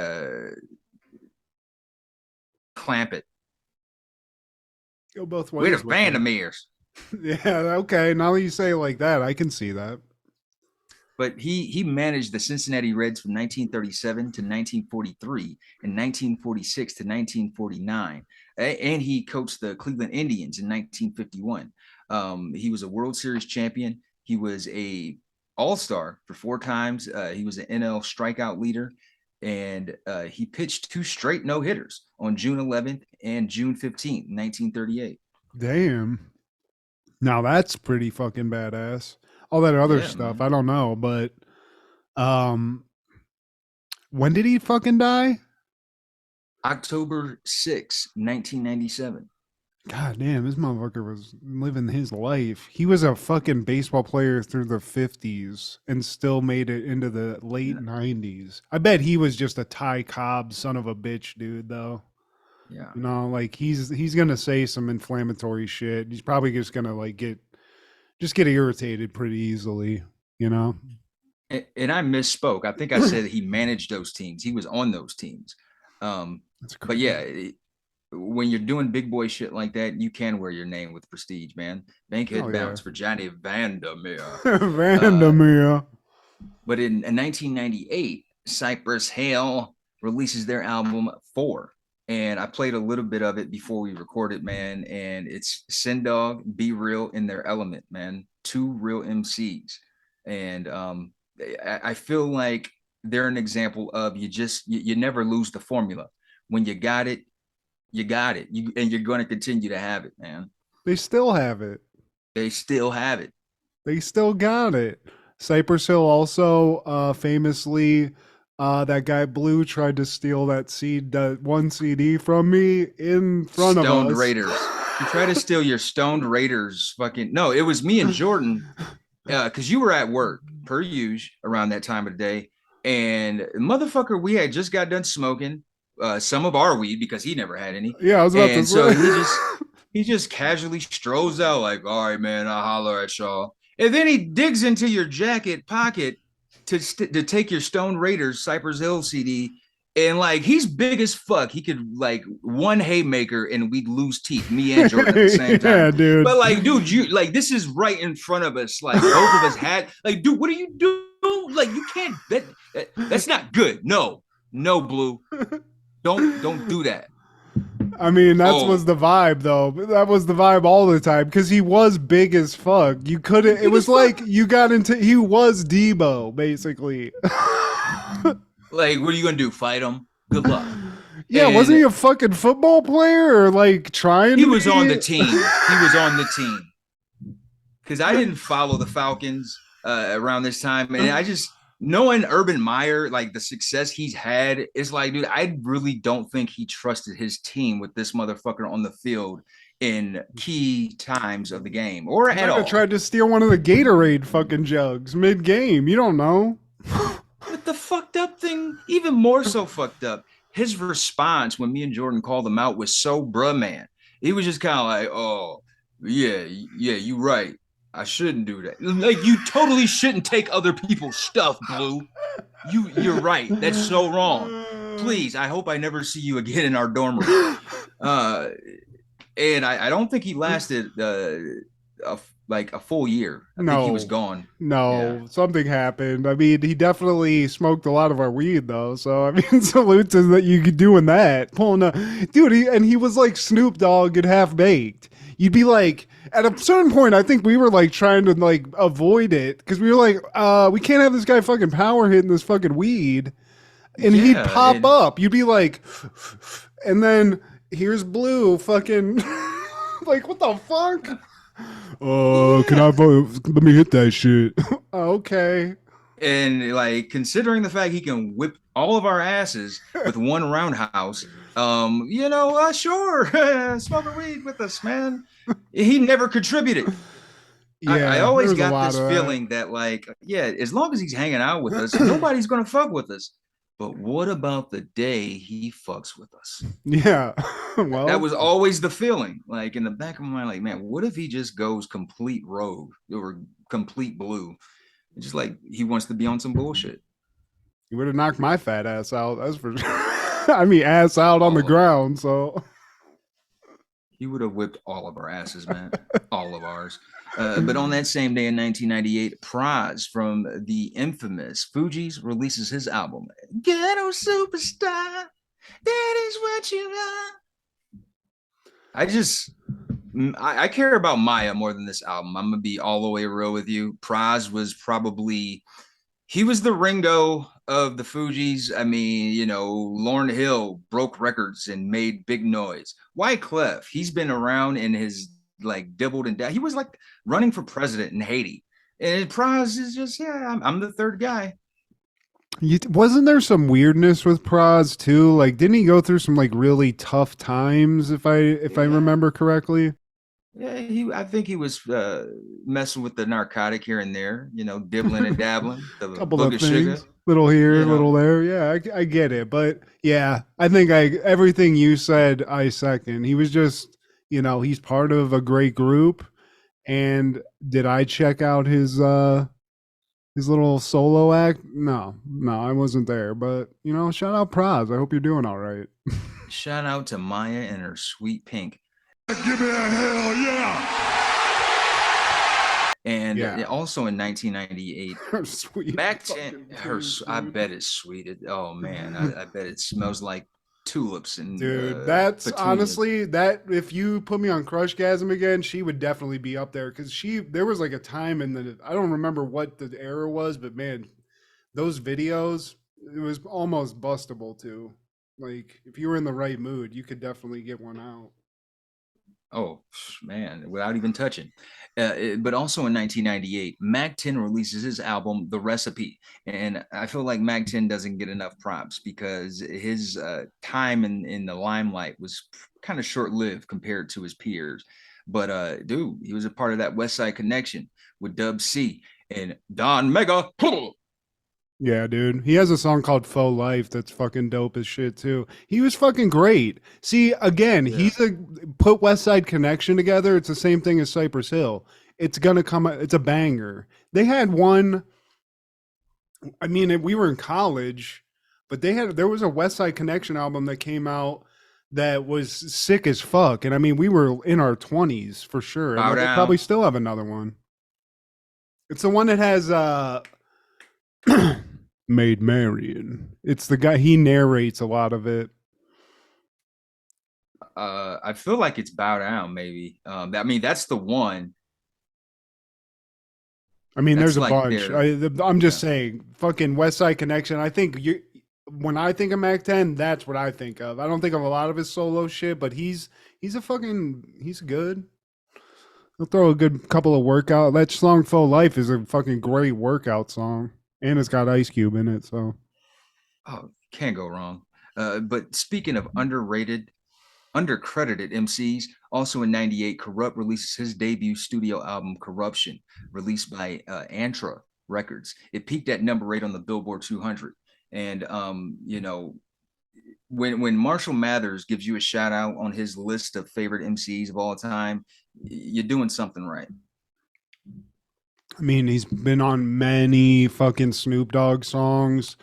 Speaker 1: clamp it.
Speaker 6: Go both ways.
Speaker 1: We're the Vandermeers.
Speaker 6: Yeah, okay. Now that you say it like that, I can see that.
Speaker 1: But he managed the Cincinnati Reds from 1937 to 1943 and 1946 to 1949. And he coached the Cleveland Indians in 1951. He was a World Series champion. He was a All-Star for 4 times. He was an NL strikeout leader. And he pitched 2 straight no-hitters on June 11th and June 15th, 1938.
Speaker 6: Damn. Now that's pretty fucking badass. All that other stuff, man. I don't know, but when did he fucking die?
Speaker 1: October 6, 1997.
Speaker 6: God damn, this motherfucker was living his life. He was a fucking baseball player through the 50s and still made it into the late 90s. I bet he was just a Ty Cobb son of a bitch, dude, though.
Speaker 1: Yeah.
Speaker 6: You know, like he's gonna say some inflammatory shit. He's probably just gonna like get irritated pretty easily, you know?
Speaker 1: And I misspoke. I think I said he managed those teams. He was on those teams. But yeah, when you're doing big boy shit like that, you can wear your name with prestige, man. Bankhead bounce for Johnny Vandermeer.
Speaker 6: Vandermeer.
Speaker 1: But in 1998, Cypress Hill releases their album 4. And I played a little bit of it before we recorded, man. And it's Sin Dog, Be Real in their element, man. 2 real MCs. And I feel like they're an example of you never lose the formula. When you got it, you got it. And you're going to continue to have it, man.
Speaker 6: They still have it.
Speaker 1: They still have it.
Speaker 6: They still got it. Cypress Hill also famously... that guy Blue tried to steal that one CD from me in front of us.
Speaker 1: Stoned Raiders. You try to steal your Stoned Raiders fucking... No, it was me and Jordan, because you were at work, per usual, around that time of the day. And motherfucker, we had just got done smoking some of our weed because he never had any.
Speaker 6: Yeah, I was about to say.
Speaker 1: So he just casually strolls out like, all right, man, I'll holler at y'all. And then he digs into your jacket pocket to take your Stone Raiders Cypress Hill CD, and like he's big as fuck. He could like one haymaker and we'd lose teeth, me and Jordan at the same time.
Speaker 6: Yeah, dude.
Speaker 1: But like, dude, you like this is right in front of us. Like both of us had like, dude, what are you doing? Like you can't that's not good. No, Blue. Don't do that.
Speaker 6: I mean, that was the vibe, though. That was the vibe all the time because he was big as fuck. You couldn't. It was like you got into. He was Debo, basically.
Speaker 1: Like, what are you gonna do? Fight him? Good luck.
Speaker 6: Yeah, and wasn't he a fucking football player or like trying?
Speaker 1: He was on the team. He was on the team. Because I didn't follow the Falcons around this time, and I just. Knowing Urban Meyer, like the success he's had, it's like, dude, I really don't think he trusted his team with this motherfucker on the field in key times of the game or at all.
Speaker 6: Tried to steal one of the Gatorade fucking jugs mid-game. You don't know.
Speaker 1: But the fucked up thing, even more so fucked up, his response when me and Jordan called him out was so bruh, man. He was just kind of like, oh, yeah, you right. I shouldn't do that. Like you totally shouldn't take other people's stuff, Blue. You're right. That's so wrong. Please, I hope I never see you again in our dorm room. And I don't think he lasted a full year. I think he was gone.
Speaker 6: No, something happened. I mean, he definitely smoked a lot of our weed, though. So I mean, salute to that you doing that, pulling a dude. He was like Snoop Dogg and Half Baked. You'd be like, at a certain point, I think we were like trying to like avoid it because we were like, we can't have this guy fucking power hitting this fucking weed, and he'd pop up. You'd be like, and then here's Blue fucking like, what the fuck? Oh, can I vote? Let me hit that shit. Okay.
Speaker 1: And like considering the fact he can whip all of our asses with one roundhouse, sure, smoking weed with us, man. He never contributed. I
Speaker 6: Yeah,
Speaker 1: always
Speaker 6: there's a
Speaker 1: got
Speaker 6: lot
Speaker 1: this
Speaker 6: of that.
Speaker 1: feeling that, like, yeah, as long as he's hanging out with us, nobody's gonna fuck with us. But what about the day he fucks with us?
Speaker 6: Yeah.
Speaker 1: That
Speaker 6: Well,
Speaker 1: was always the feeling, like in the back of my mind, like, man, what if he just goes complete rogue or complete blue? Just like he wants to be on some bullshit.
Speaker 6: you would have knocked my fat ass out. That's for sure. I mean, ass out on the
Speaker 1: All of
Speaker 6: ground. So
Speaker 1: He would have whipped all of our asses, man. All of ours. But on that same day in 1998, Praz from the infamous Fugees releases his album, Ghetto Superstar. That is what you are. I care about Maya more than this album. I'm gonna be all the way real with you. Praz was probably he was the Ringo of the Fugees. I mean, Lauryn Hill broke records and made big noise. Wyclef, he's been around and has like dibbled and He was like running for president in Haiti. And Praz is just, yeah, I'm the third guy.
Speaker 6: wasn't there some weirdness with Praz too? Like, didn't he go through some like really tough times? If I
Speaker 1: Yeah.
Speaker 6: remember correctly.
Speaker 1: Yeah, I think he was messing with the narcotic here and there, dibbling and dabbling, the
Speaker 6: Couple
Speaker 1: book
Speaker 6: of
Speaker 1: of sugar,
Speaker 6: things, little here,
Speaker 1: you
Speaker 6: little
Speaker 1: know.
Speaker 6: there. Yeah, I get it, but yeah, I think everything you said, I second. He was just, he's part of a great group. And did I check out his little solo act? No, I wasn't there. But shout out Praz. I hope you're doing all right.
Speaker 1: Shout out to Maya and her sweet pink.
Speaker 10: Give me a hell yeah!
Speaker 1: And
Speaker 6: Yeah.
Speaker 1: also in 1998,
Speaker 6: Her sweet
Speaker 1: back to
Speaker 6: fucking
Speaker 1: her,
Speaker 6: pink,
Speaker 1: I
Speaker 6: dude.
Speaker 1: bet it's sweet. Oh man, I bet it smells like tulips and
Speaker 6: Dude, that's
Speaker 1: petunias.
Speaker 6: honestly that if you put me on Crushgasm again, she would definitely be up there because there was like a time in the I don't remember what the era was, but man, those videos it was almost bustable too. Like if you were in the right mood, you could definitely get one out.
Speaker 1: Oh man, without even touching. But also in 1998, Mac 10 releases his album The Recipe, and I feel like Mac 10 doesn't get enough props because his time in the limelight was kind of short lived compared to his peers. But dude, he was a part of that West Side Connection with Dub C and Don Mega.
Speaker 6: Yeah, dude. He has a song called Faux Life that's fucking dope as shit too. He was fucking great. See, again,
Speaker 1: Yeah.
Speaker 6: put West Side Connection together, it's the same thing as Cypress Hill. It's a banger. They had one, I mean, we were in college, but there was a West Side Connection album that came out that was sick as fuck. And I mean, we were in our 20s for sure.
Speaker 1: Bow
Speaker 6: And they probably
Speaker 1: down.
Speaker 6: still have another one. It's the one that has Maid Marian. It's the guy he narrates a lot of it.
Speaker 1: I feel like it's Bow Down, maybe. I mean, that's the one.
Speaker 6: I mean, there's
Speaker 1: That's
Speaker 6: a
Speaker 1: like
Speaker 6: bunch.
Speaker 1: their
Speaker 6: I'm just
Speaker 1: yeah.
Speaker 6: saying, fucking West Side Connection. I think when I think of Mac 10, that's what I think of. I don't think of a lot of his solo shit, but he's good. He'll throw a good couple of workout. That song "Faux Life" is a fucking great workout song, and it's got Ice Cube in it. So
Speaker 1: Oh, can't go wrong. But speaking of underrated, undercredited MCs, also in 98, Corrupt releases his debut studio album, Corruption, released by Antra Records. It peaked at number 8 on the Billboard 200. And, when Marshall Mathers gives you a shout out on his list of favorite MCs of all time, you're doing something right.
Speaker 6: I mean, he's been on many fucking Snoop Dogg songs.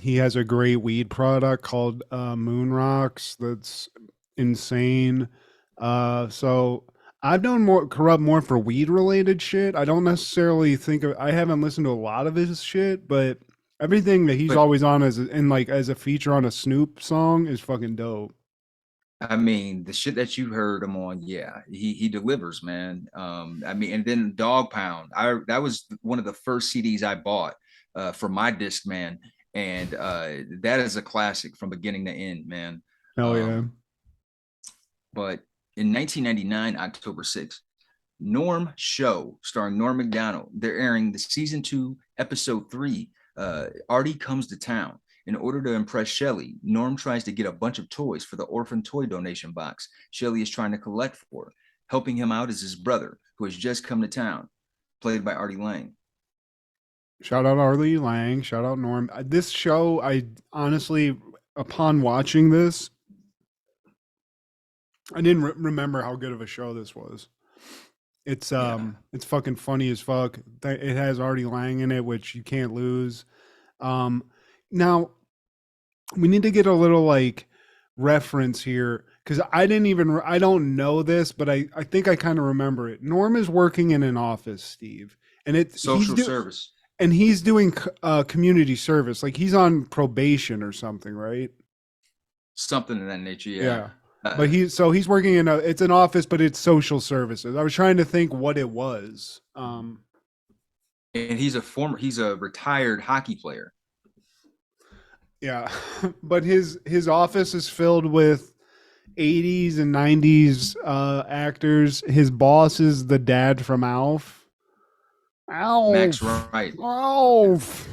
Speaker 6: He has a great weed product called Moon Rocks that's insane. So I've known more Corrupt more for weed related shit. I don't necessarily think I haven't listened to a lot of his shit, but everything that he's
Speaker 1: But
Speaker 6: always on as a feature on a Snoop song is fucking dope.
Speaker 1: I mean, the shit that you heard him on, yeah, he delivers, man. I mean, and then Dog Pound, that was one of the first CDs I bought for my disc, man, and that is a classic from beginning to end, man.
Speaker 6: Hell yeah.
Speaker 1: But in 1999, October 6th, Norm Show, starring Norm Macdonald, they're airing the season 2, Episode 3, Artie comes to town. In order to impress Shelly, Norm tries to get a bunch of toys for the orphan toy donation box Shelly is trying to collect for. Helping him out is his brother, who has just come to town, played by Artie Lang.
Speaker 6: Shout out Artie Lang. Shout out Norm. This show, I honestly, upon watching this, I didn't remember how good of a show this was. It's it's fucking funny as fuck. It has Artie Lang in it, which you can't lose. Now we need to get a little like reference here because I don't know this, but I think I kind of remember it. Norm is working in an office, Steve, and it's
Speaker 1: social service,
Speaker 6: and he's doing community service. Like he's on probation or something, right?
Speaker 1: Something of that nature. Yeah.
Speaker 6: But he's working in it's an office, but it's social services. I was trying to think what it was.
Speaker 1: And he's a retired hockey player.
Speaker 6: Yeah, but his office is filled with 80s and 90s actors. His boss is the dad from Alf. Alf.
Speaker 1: Max Wright.
Speaker 6: Alf.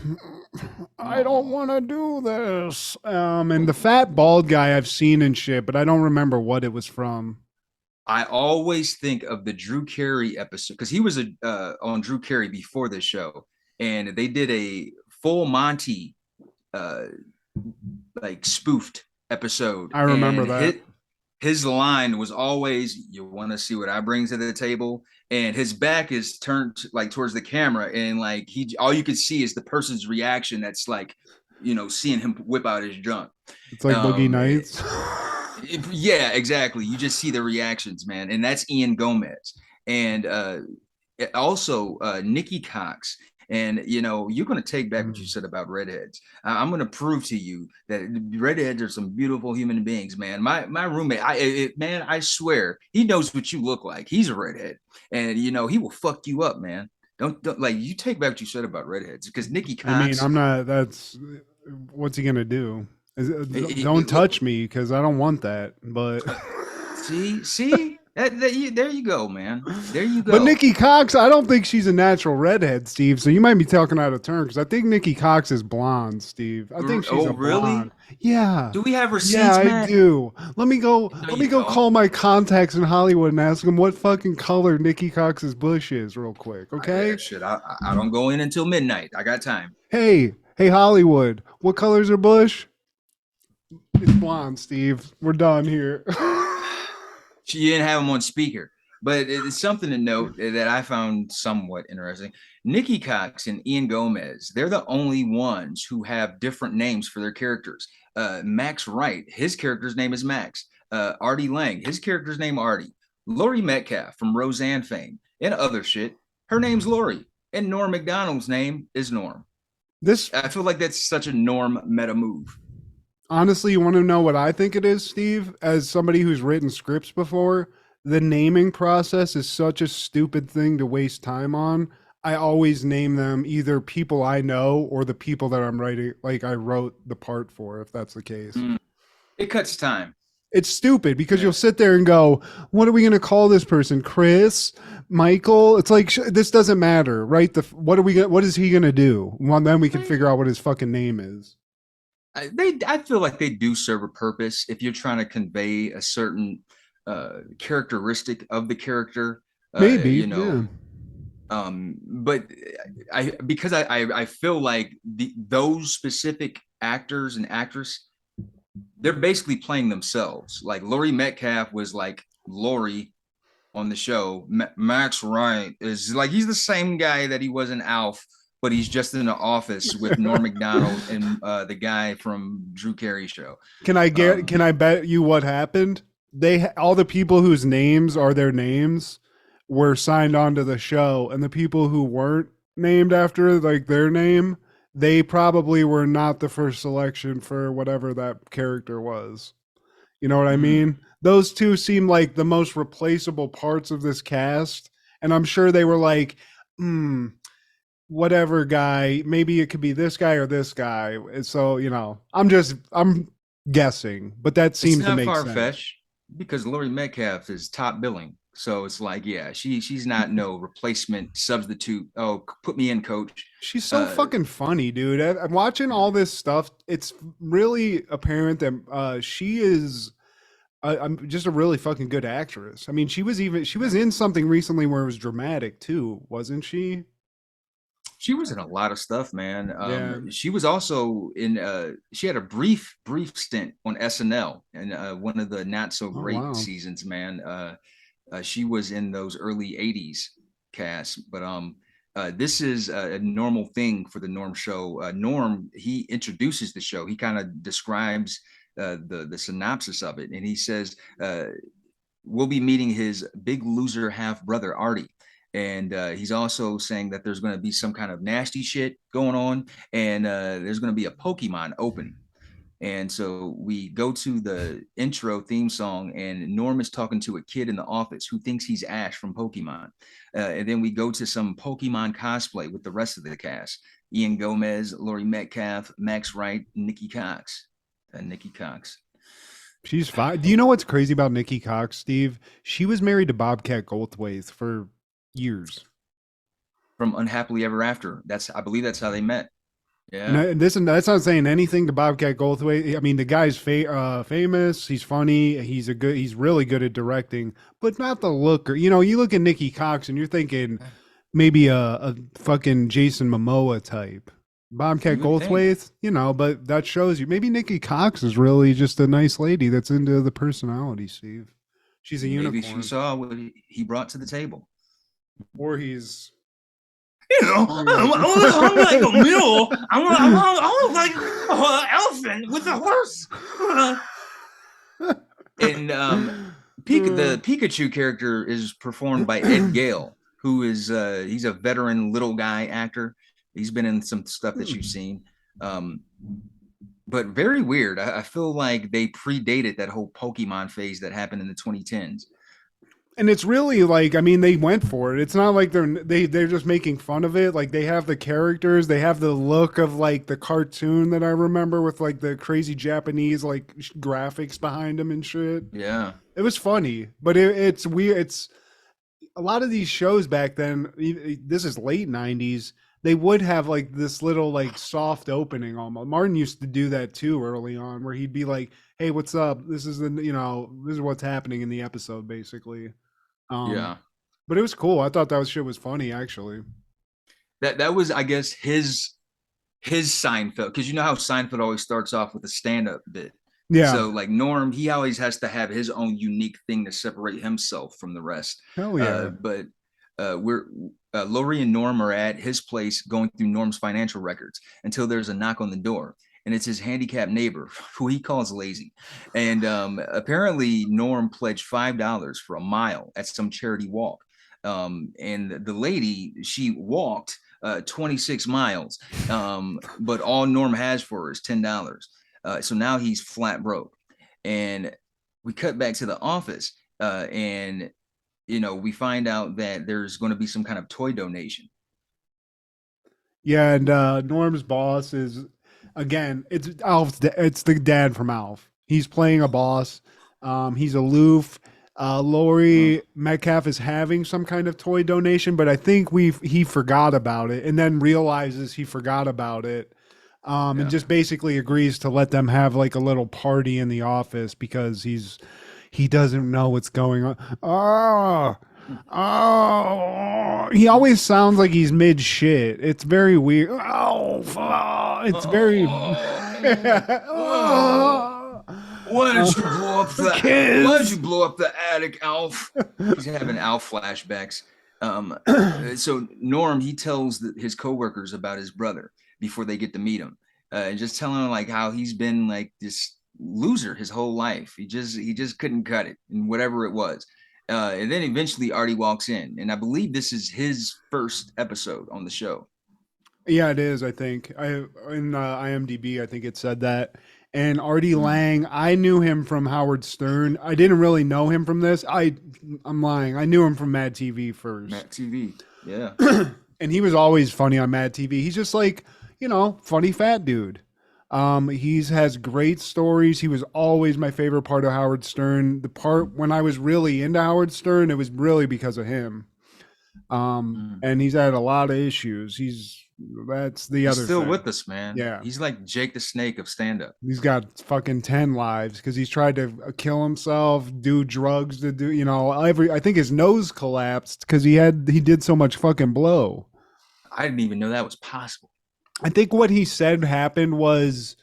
Speaker 6: I don't want to do this. And the fat bald guy I've seen and shit, but I don't remember what it was from.
Speaker 1: I always think of the Drew Carey episode because he was on Drew Carey before this show, and they did a full Monty like spoofed episode.
Speaker 6: I remember that.
Speaker 1: His line was always, "You want to see what I bring to the table?" And his back is turned like towards the camera, and like all you could see is the person's reaction. That's like, seeing him whip out his junk.
Speaker 6: It's like Boogie Nights.
Speaker 1: Yeah, exactly. You just see the reactions, man. And that's Ian Gomez, and also Nikki Cox. And you're going to take back what you said about redheads. I'm going to prove to you that redheads are some beautiful human beings, man. My roommate, I swear, he knows what you look like. He's a redhead, and he will fuck you up, man. Don't like you take back what you said about redheads because Nikki Cox.
Speaker 6: I mean, I'm not. That's what's he gonna do? Don't touch me because I don't want that. But
Speaker 1: see. There you go, man. There you go.
Speaker 6: But Nikki Cox, I don't think she's a natural redhead, Steve. So you might be talking out of turn because I think Nikki Cox is blonde, Steve. I think she's a blonde. Yeah.
Speaker 1: Do we have receipts?
Speaker 6: Yeah,
Speaker 1: man?
Speaker 6: I do. Let me go. Let me go call my contacts in Hollywood and ask them what fucking color Nikki Cox's bush is, real quick. Okay.
Speaker 1: I don't go in until midnight. I got time.
Speaker 6: Hey, Hollywood. What color's her bush? It's blonde, Steve. We're done here.
Speaker 1: She didn't have him on speaker, but it's something to note that I found somewhat interesting. Nikki Cox and Ian Gomez, they're the only ones who have different names for their characters. Max Wright, his character's name is Max. Artie Lang, his character's name Artie. Laurie Metcalf from Roseanne fame and other shit, her name's Laurie. And Norm Macdonald's name is Norm. I feel like that's such a Norm meta move.
Speaker 6: Honestly, you want to know what I think it is, Steve? As somebody who's written scripts before, the naming process is such a stupid thing to waste time on. I always name them either people I know or the people that I'm writing, like I wrote the part for, if that's the case.
Speaker 1: It cuts time.
Speaker 6: It's stupid because you'll sit there and go, what are we going to call this person? Chris? Michael? It's like, this doesn't matter, right? What is he going to do? Well, then we can figure out what his fucking name is.
Speaker 1: I feel like they do serve a purpose if you're trying to convey a certain characteristic of the character.
Speaker 6: Maybe, yeah.
Speaker 1: But I feel like those specific actors and actress, they're basically playing themselves. Like Laurie Metcalf was like Laurie on the show. Max Wright is like, he's the same guy that he was in Alf, but he's just in the office with Norm Macdonald and the guy from Drew Carey show.
Speaker 6: Can I bet you what happened? All the people whose names are their names were signed on to the show, and the people who weren't named after like their name, they probably were not the first selection for whatever that character was. You know what I mean? Those two seem like the most replaceable parts of this cast, and I'm sure they were like, whatever guy, maybe it could be this guy or this guy. So, I'm guessing, but that seems to make sense.
Speaker 1: Far-fetched because Laurie Metcalf is top billing. So it's like, yeah, she's not no replacement substitute. Oh, put me in, coach.
Speaker 6: She's so fucking funny, dude. I'm watching all this stuff. It's really apparent that she is I'm just a really fucking good actress. I mean, she was in something recently where it was dramatic too, wasn't she?
Speaker 1: She was in a lot of stuff, man.
Speaker 6: Yeah.
Speaker 1: She was also in. She had a brief stint on SNL and one of the not so great
Speaker 6: wow.
Speaker 1: seasons, man. She was in those early '80s casts, but this is a normal thing for the Norm show. Norm, he introduces the show. He kind of describes the synopsis of it, and he says we'll be meeting his big loser half brother Artie. And he's also saying that there's going to be some kind of nasty shit going on, and there's going to be a Pokemon opening. And so we go to the intro theme song, and Norm is talking to a kid in the office who thinks he's Ash from Pokemon. And then we go to some Pokemon cosplay with the rest of the cast: Ian Gomez, Laurie Metcalf, Max Wright, Nikki Cox. Nikki Cox.
Speaker 6: She's fine. Do you know what's crazy about Nikki Cox, Steve? She was married to Bobcat Goldthwait for years.
Speaker 1: From Unhappily Ever After. I believe that's how they met. Yeah.
Speaker 6: And that's not saying anything to Bobcat Goldthwait. I mean, the guy's famous. He's funny. He's really good at directing, but not the looker. You know, you look at Nikki Cox and you're thinking maybe a fucking Jason Momoa type. Bobcat Goldthwait, you know, but that shows you maybe Nikki Cox is really just a nice lady that's into the personality, Steve. She's a unicorn.
Speaker 1: Maybe she saw what he brought to the table.
Speaker 6: Or he's,
Speaker 10: you know, I'm like a mule. I'm like an elephant with a horse.
Speaker 1: And the Pikachu character is performed by Ed Gale, who is he's a veteran little guy actor. He's been in some stuff that you've seen. But very weird. I feel like they predated that whole Pokemon phase that happened in the 2010s.
Speaker 6: And it's really like, I mean, they went for it. It's not like they're just making fun of it. Like, they have the characters, they have the look of like the cartoon that I remember with like the crazy Japanese like graphics behind them and shit.
Speaker 1: Yeah,
Speaker 6: it was funny, but it's weird. It's a lot of these shows back then. This is late 90s. They would have like this little like soft opening almost. Martin used to do that too early on, where he'd be like, "Hey, what's up? This is this is what's happening in the episode, basically."
Speaker 1: Yeah,
Speaker 6: but it was cool. I thought that shit was funny, actually.
Speaker 1: That was, I guess, his Seinfeld, because you know how Seinfeld always starts off with a stand-up bit.
Speaker 6: Yeah.
Speaker 1: So like Norm, he always has to have his own unique thing to separate himself from the rest.
Speaker 6: Hell yeah.
Speaker 1: But Lori and Norm are at his place going through Norm's financial records until there's a knock on the door. And it's his handicapped neighbor, who he calls lazy. And apparently Norm pledged $5 for a mile at some charity walk. And the lady, she walked 26 miles, but all Norm has for her is $10. So now he's flat broke. And we cut back to the office and, we find out that there's going to be some kind of toy donation.
Speaker 6: Yeah, and Norm's boss is... Again, it's Alf. It's the dad from Alf. He's playing a boss. He's aloof. Laurie Metcalf is having some kind of toy donation, but I think he forgot about it, and then realizes he forgot about it, and just basically agrees to let them have like a little party in the office because he doesn't know what's going on. Oh, he always sounds like he's mid shit. It's very weird. It's very.
Speaker 10: Why did you blow up the? Why did you blow up the attic, Alf?
Speaker 1: He's having Alf flashbacks. So Norm, he tells his coworkers about his brother before they get to meet him, and just telling them like how he's been like this loser his whole life. He just couldn't cut it, and whatever it was. And then eventually Artie walks in, and I believe this is his first episode on the show.
Speaker 6: Yeah, it is. I think in IMDb, I think it said that. And Artie Lang, I knew him from Howard Stern. I didn't really know him from this. I'm lying. I knew him from Mad TV first.
Speaker 1: Mad TV, yeah.
Speaker 6: And he was always funny on Mad TV. He's just like, funny fat dude. He's has great stories. He was always my favorite part of Howard Stern. The part when I was really into Howard Stern, it was really because of him. And he's had a lot of issues. That's the
Speaker 1: He's
Speaker 6: other
Speaker 1: still
Speaker 6: thing.
Speaker 1: with us, man.
Speaker 6: Yeah.
Speaker 1: He's like Jake the Snake of stand-up.
Speaker 6: He's got fucking 10 lives because he's tried to kill himself, do drugs to do, I think his nose collapsed because he did so much fucking blow.
Speaker 1: I didn't even know that was possible.
Speaker 6: I think what he said happened was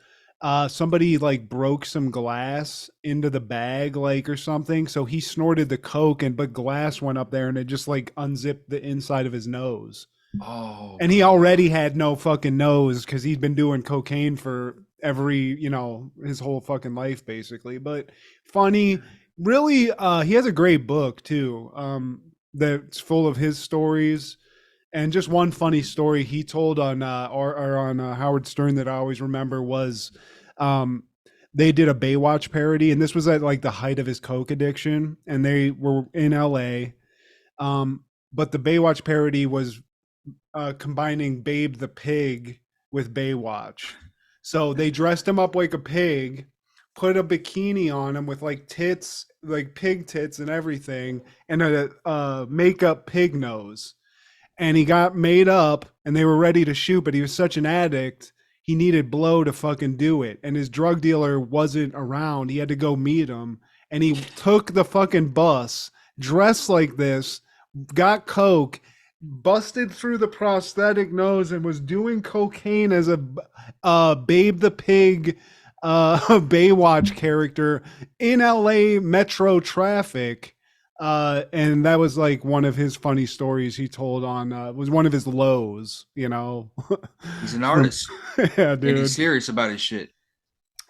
Speaker 6: somebody like broke some glass into the bag, like, or something. So he snorted the coke, but glass went up there and it just like unzipped the inside of his nose.
Speaker 1: Oh,
Speaker 6: and he already had no fucking nose because he'd been doing cocaine for his whole fucking life, basically. But funny, really, he has a great book too, that's full of his stories. And just one funny story he told on Howard Stern that I always remember was, they did a Baywatch parody, and this was at like the height of his coke addiction, and they were in LA. But the Baywatch parody was combining Babe the Pig with Baywatch. So they dressed him up like a pig, put a bikini on him with like tits, like pig tits and everything, and a makeup pig nose. And he got made up and they were ready to shoot, but he was such an addict, he needed blow to fucking do it. And his drug dealer wasn't around. He had to go meet him. And he took the fucking bus, dressed like this, got coke, busted through the prosthetic nose, and was doing cocaine as a Babe the Pig Baywatch character in LA metro traffic. And that was like one of his funny stories he told on, was one of his lows,
Speaker 1: He's an artist.
Speaker 6: Yeah, dude.
Speaker 1: And he's serious about his shit.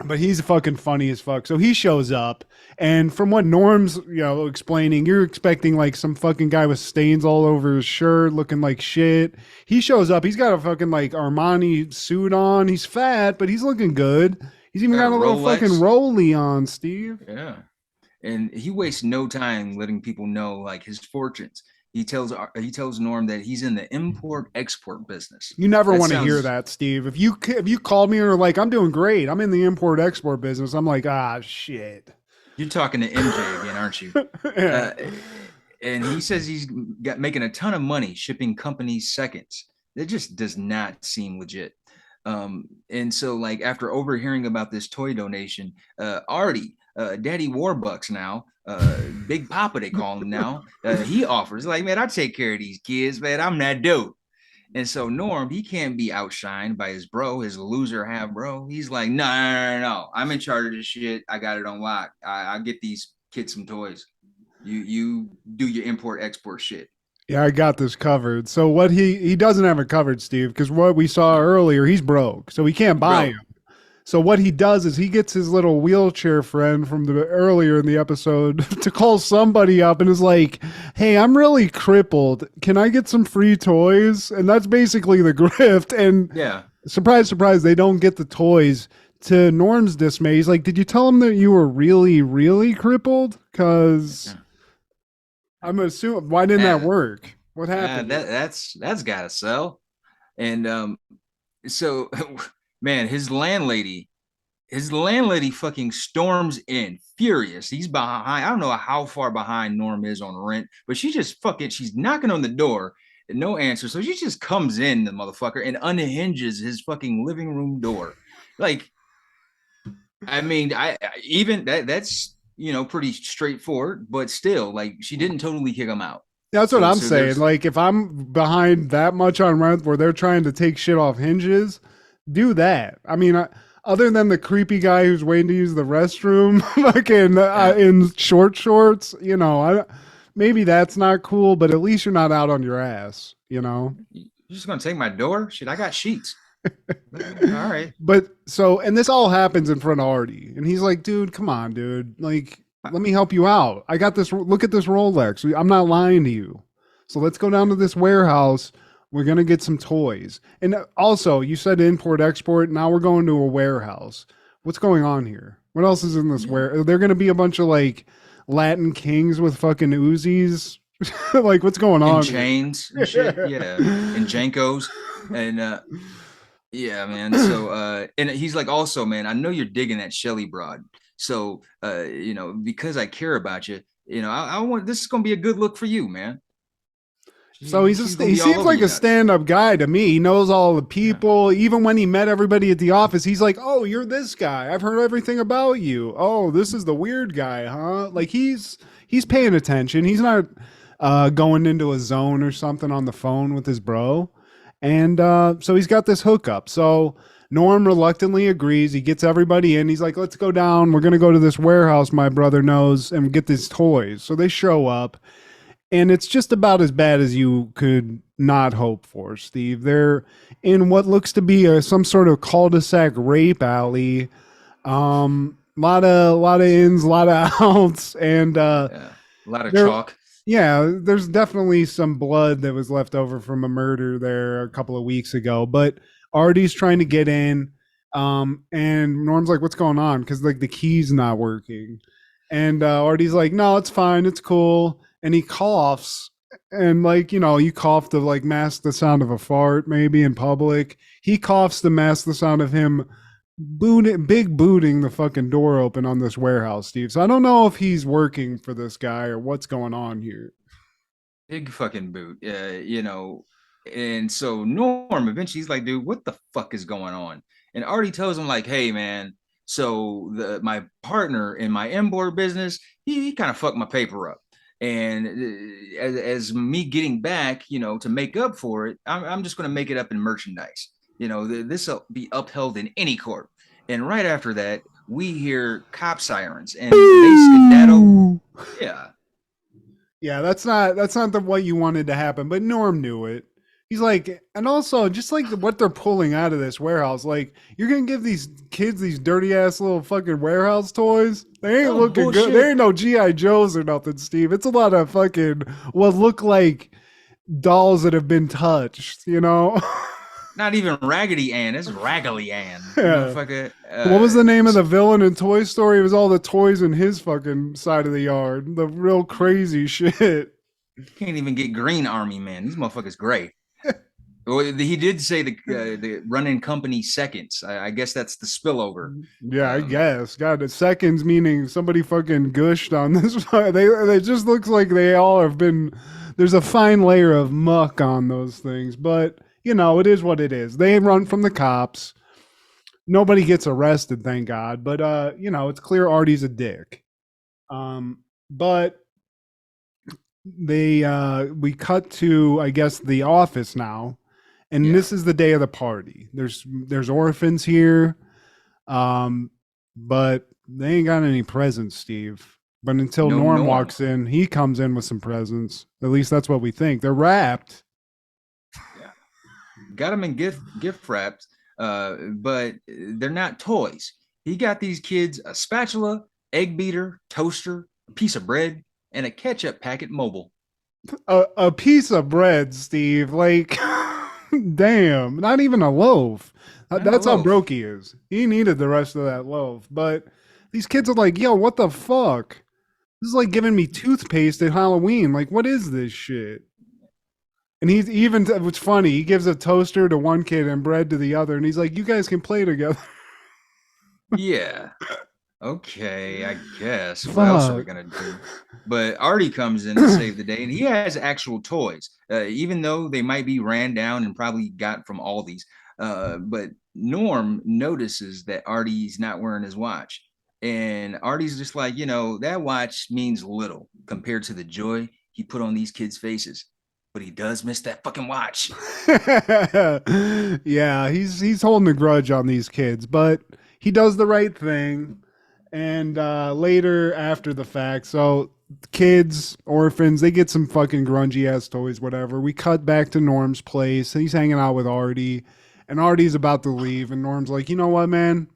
Speaker 6: But he's fucking funny as fuck. So he shows up, and from what Norm's, explaining, you're expecting like some fucking guy with stains all over his shirt, looking like shit. He shows up. He's got a fucking like Armani suit on. He's fat, but he's looking good. He's even got a little
Speaker 1: Rolex.
Speaker 6: fucking rollie on, Steve.
Speaker 1: Yeah. And he wastes no time letting people know like his fortunes. He tells Norm that he's in the import-export business.
Speaker 6: You never want to hear that, Steve. If you called me and were like, I'm doing great, I'm in the import-export business, I'm like, shit.
Speaker 1: You're talking to MJ again, aren't you?
Speaker 6: Yeah.
Speaker 1: And he says he's making a ton of money shipping companies seconds. It just does not seem legit. And so like after overhearing about this toy donation, Artie, Daddy Warbucks now, Big Papa they call him now, he offers like, man, I take care of these kids, man, I'm that dope. And so Norm, he can't be outshined by his bro, his loser half bro. He's like, no, I'm in charge of this shit. I got it on lock. I get these kids some toys. You do your import export shit.
Speaker 6: Yeah, I got this covered. So what he doesn't have it covered, Steve, because what we saw earlier, he's broke, so he can't buy him. So what he does is he gets his little wheelchair friend from the earlier in the episode to call somebody up and is like, hey, I'm really crippled. Can I get some free toys? And that's basically the grift. And
Speaker 1: yeah,
Speaker 6: surprise, surprise, they don't get the toys. To Norm's dismay, he's like, did you tell him that you were really, really crippled? Because I'm assuming, why didn't that work? What happened?
Speaker 1: That's gotta sell. And so man, his landlady fucking storms in furious. He's behind. I don't know how far behind Norm is on rent, but she's knocking on the door, no answer. So she just comes in, the motherfucker, and unhinges his fucking living room door. Like, I mean, that's pretty straightforward, but still, like, she didn't totally kick him out.
Speaker 6: That's what I'm saying. Like, if I'm behind that much on rent where they're trying to take shit off hinges, do that. I mean, other than the creepy guy who's waiting to use the restroom, fucking in short shorts, maybe that's not cool, but at least you're not out on your ass, You're
Speaker 1: just gonna take my door? Shit, I got sheets. All right.
Speaker 6: But and this all happens in front of Artie, and he's like, dude, come on, dude. Like, let me help you out. I got this. Look at this Rolex. I'm not lying to you. So let's go down to this warehouse. We're going to get some toys. And also, you said import export. Now we're going to a warehouse. What's going on here? What else is in this warehouse? Are there going to be a bunch of like Latin kings with fucking Uzis? Like, what's going on?
Speaker 1: And chains and shit. Yeah. And Jankos. And Yeah, man. So and he's like, also, man, I know you're digging that Shelly broad. So because I care about you, I want this is gonna be a good look for you, man.
Speaker 6: So
Speaker 1: She's gonna
Speaker 6: he
Speaker 1: be all
Speaker 6: seems
Speaker 1: over
Speaker 6: like
Speaker 1: you
Speaker 6: a
Speaker 1: nuts.
Speaker 6: stand-up guy to me. He knows all the
Speaker 1: Yeah.
Speaker 6: people. Even when he met everybody at the office, he's like, "Oh, you're this guy. I've heard everything about you. Oh, this is the weird guy, huh?" Like he's paying attention. He's not going into a zone or something on the phone with his bro. And so he's got this hookup. So Norm reluctantly agrees. He gets everybody in. He's like, "Let's go down. We're gonna go to this warehouse my brother knows and get these toys." So they show up, and it's just about as bad as you could not hope for, Steve. They're in what looks to be some sort of cul-de-sac rape alley. Lot of ins, a lot of outs, and
Speaker 1: Yeah. A lot of
Speaker 6: there,
Speaker 1: chalk.
Speaker 6: yeah, there's definitely some blood that was left over from a murder there a couple of weeks ago. But Artie's trying to get in, and Norm's like, "What's going on?" Because like the key's not working, and Artie's like, "No, it's fine, it's cool." And he coughs, and like you cough to like mask the sound of a fart, maybe in public. He coughs to mask the sound of him booting the fucking door open on this warehouse, Steve. So I don't know if he's working for this guy or what's going on here.
Speaker 1: Big fucking boot. And so Norm eventually he's like, dude, what the fuck is going on? And Artie tells him, like, hey man, so my partner in my inboard business, he kind of fucked my paper up. And as me getting back, to make up for it, I'm just going to make it up in merchandise. This will be upheld in any court. And right after that, we hear cop sirens and they skedaddle. Yeah.
Speaker 6: Yeah, that's not what you wanted to happen, but Norm knew it. He's like, and also just like what they're pulling out of this warehouse, like you're gonna give these kids these dirty ass little fucking warehouse toys. They ain't looking
Speaker 1: bullshit.
Speaker 6: good. They ain't no GI Joes or nothing, Steve. It's a lot of fucking what look like dolls that have been touched.
Speaker 1: Not even Raggedy Ann. It's Raggedy Ann.
Speaker 6: Yeah.
Speaker 1: Motherfucker.
Speaker 6: What was the name of the villain in Toy Story? It was all the toys in his fucking side of the yard. The real crazy shit.
Speaker 1: Can't even get Green Army, man. These motherfuckers gray. Well, he did say the running company seconds. I guess that's the spillover.
Speaker 6: Yeah, I guess. God, the seconds meaning somebody fucking gushed on this. They just looks like they all have been. There's a fine layer of muck on those things, but it is what it is. They run from the cops. Nobody gets arrested, thank God. But it's clear Artie's a dick. But we cut to, I guess, the office now, and this is the day of the party. There's orphans here, but they ain't got any presents, Steve. But until Norm walks in, he comes in with some presents. At least that's what we think. They're wrapped.
Speaker 1: Yeah, got them in gift wrapped, but they're not toys. He got these kids a spatula, egg beater, toaster, a piece of bread, and a ketchup packet mobile.
Speaker 6: A piece of bread, Steve. Like, damn, not even a loaf. That's how broke he is. He needed the rest of that loaf. But these kids are like, yo, what the fuck? This is like giving me toothpaste at Halloween. Like, what is this shit? And he's even, what's funny, he gives a toaster to one kid and bread to the other. And he's like, you guys can play together.
Speaker 1: Yeah. Okay, I guess. What else are we gonna do? But Artie comes in to save the day, and he has actual toys, even though they might be ran down and probably got from Aldi's. But Norm notices that Artie's not wearing his watch, and Artie's just like, that watch means little compared to the joy he put on these kids' faces. But he does miss that fucking watch.
Speaker 6: Yeah, he's holding a grudge on these kids, but he does the right thing. And later, after the fact, so kids, orphans, they get some fucking grungy ass toys, whatever. We cut back to Norm's place. He's hanging out with Artie, and Artie's about to leave. And Norm's like, you know what, man?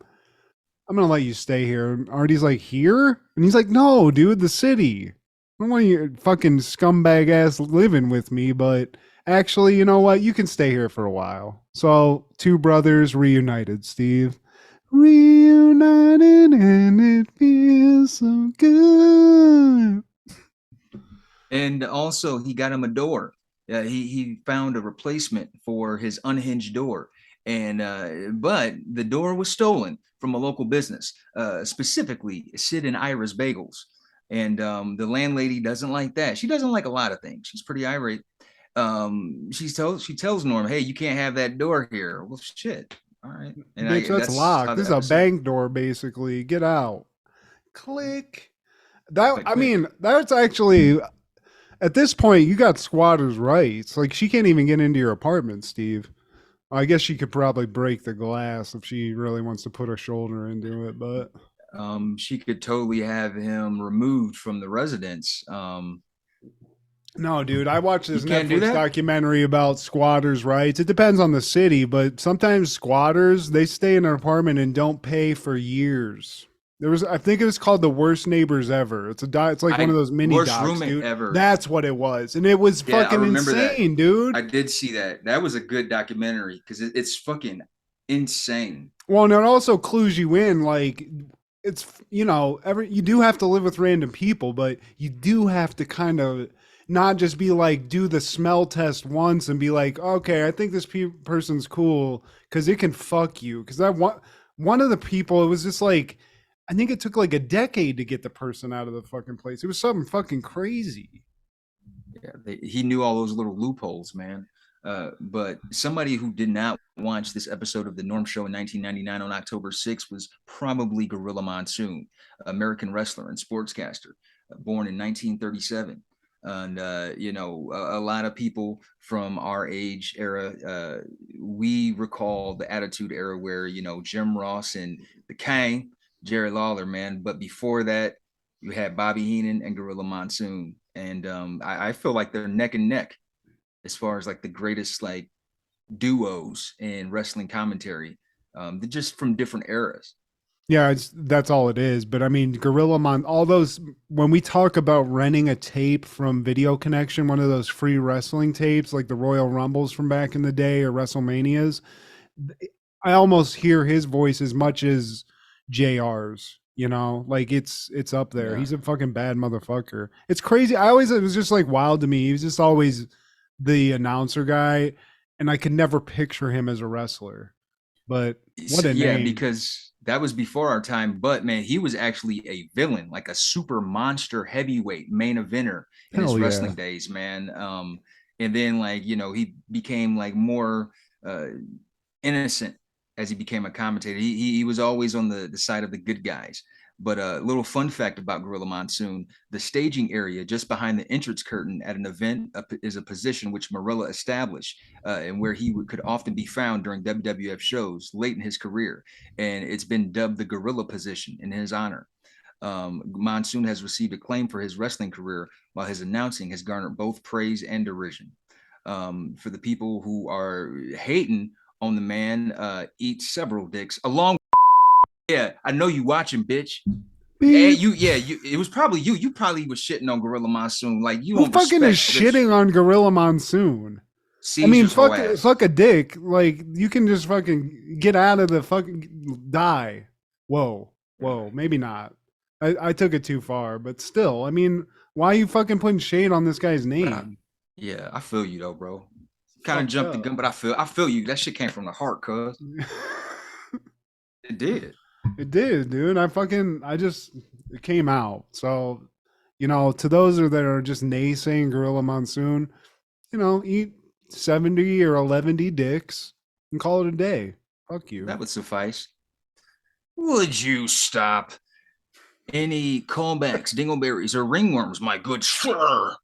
Speaker 6: I'm going to let you stay here. And Artie's like, here? And he's like, no, dude, the city. I don't want you fucking scumbag ass living with me, but actually, you know what? You can stay here for a while. So, two brothers reunited, Steve. Reunited and it feels so good.
Speaker 1: And also, he got him a door. He found a replacement for his unhinged door, And but the door was stolen from a local business, specifically Sid and Ira's Bagels. And the landlady doesn't like that. She doesn't like a lot of things. She's pretty irate. She tells Norm, "Hey, you can't have that door here." Well, shit. All right, and
Speaker 6: Bitch, that's
Speaker 1: that's how
Speaker 6: locked.
Speaker 1: the
Speaker 6: This is a
Speaker 1: episode.
Speaker 6: bank door, basically. Get out. Click. That
Speaker 1: Click,
Speaker 6: I
Speaker 1: click.
Speaker 6: mean, that's actually at this point you got squatters' rights. Like she can't even get into your apartment, Steve. I guess she could probably break the glass if she really wants to put her shoulder into it, but
Speaker 1: She could totally have him removed from the residence.
Speaker 6: no, dude. I watched
Speaker 1: You
Speaker 6: this
Speaker 1: can't do
Speaker 6: Netflix
Speaker 1: that.
Speaker 6: documentary about squatters' rights. It depends on the city, but sometimes squatters they stay in an apartment and don't pay for years. There was, I think it was called The Worst Neighbors Ever. It's like one of those mini
Speaker 1: Worst
Speaker 6: docs,
Speaker 1: roommate
Speaker 6: dude.
Speaker 1: ever.
Speaker 6: That's what it was, and it was
Speaker 1: Yeah, I
Speaker 6: fucking
Speaker 1: remember that.
Speaker 6: insane, dude.
Speaker 1: I did see that. That was a good documentary because it's fucking insane.
Speaker 6: Well, and it also clues you in, like it's you do have to live with random people, but you do have to kind of not just be like do the smell test once and be like, okay, I think this person's cool because it can fuck you. Because that one of the people, it was just like I think it took like a decade to get the person out of the fucking place. It was something fucking crazy.
Speaker 1: Yeah, he knew all those little loopholes, man. But somebody who did not watch this episode of the Norm Show in 1999 on October 6th was probably Gorilla Monsoon, American wrestler and sportscaster, born in 1937. And a lot of people from our age era, we recall the Attitude Era where Jim Ross and the Kang, Jerry Lawler, man. But before that, you had Bobby Heenan and Gorilla Monsoon, and I feel like they're neck and neck as far as like the greatest like duos in wrestling commentary. They're just from different eras.
Speaker 6: Yeah, that's all it is. But I mean, all those, when we talk about renting a tape from Video Connection, one of those free wrestling tapes, like the Royal Rumbles from back in the day or WrestleManias, I almost hear his voice as much as JR's, like it's up there.
Speaker 1: Yeah.
Speaker 6: He's a fucking bad motherfucker. It's crazy. It was just like wild to me. He was just always the announcer guy, and I could never picture him as a wrestler. But what a
Speaker 1: Yeah,
Speaker 6: name.
Speaker 1: because that was before our time. But man, he was actually a villain, like a super monster heavyweight main eventer in his
Speaker 6: Hell yeah.
Speaker 1: wrestling days, man. And then like he became like more innocent as he became a commentator. He was always on the side of the good guys. But a little fun fact about Gorilla Monsoon, the staging area just behind the entrance curtain at an event is a position which Marella established and where he could often be found during WWF shows late in his career. And it's been dubbed the Gorilla position in his honor. Monsoon has received acclaim for his wrestling career, while his announcing has garnered both praise and derision. For the people who are hating on the man, eat several dicks along. Yeah, I know you watching, bitch. And it was probably you. You probably was shitting on Gorilla Monsoon. Like you
Speaker 6: Who
Speaker 1: don't
Speaker 6: fucking is
Speaker 1: respect
Speaker 6: shitting on Gorilla Monsoon? I mean, fuck a dick. Like you can just fucking get out of the fucking die. Whoa, maybe not. I took it too far, but still, I mean, why are you fucking putting shade on this guy's name?
Speaker 1: Yeah, I feel you though, bro. Kind of jumped the gun, but I feel you. That shit came from the heart, cuz. It did.
Speaker 6: It did, dude. It came out. So, to those that are just naysaying Gorilla Monsoon, eat 70 or 11 dicks and call it a day. Fuck you.
Speaker 1: That would suffice. Would you stop? Any callbacks, dingleberries, or ringworms, my good sir?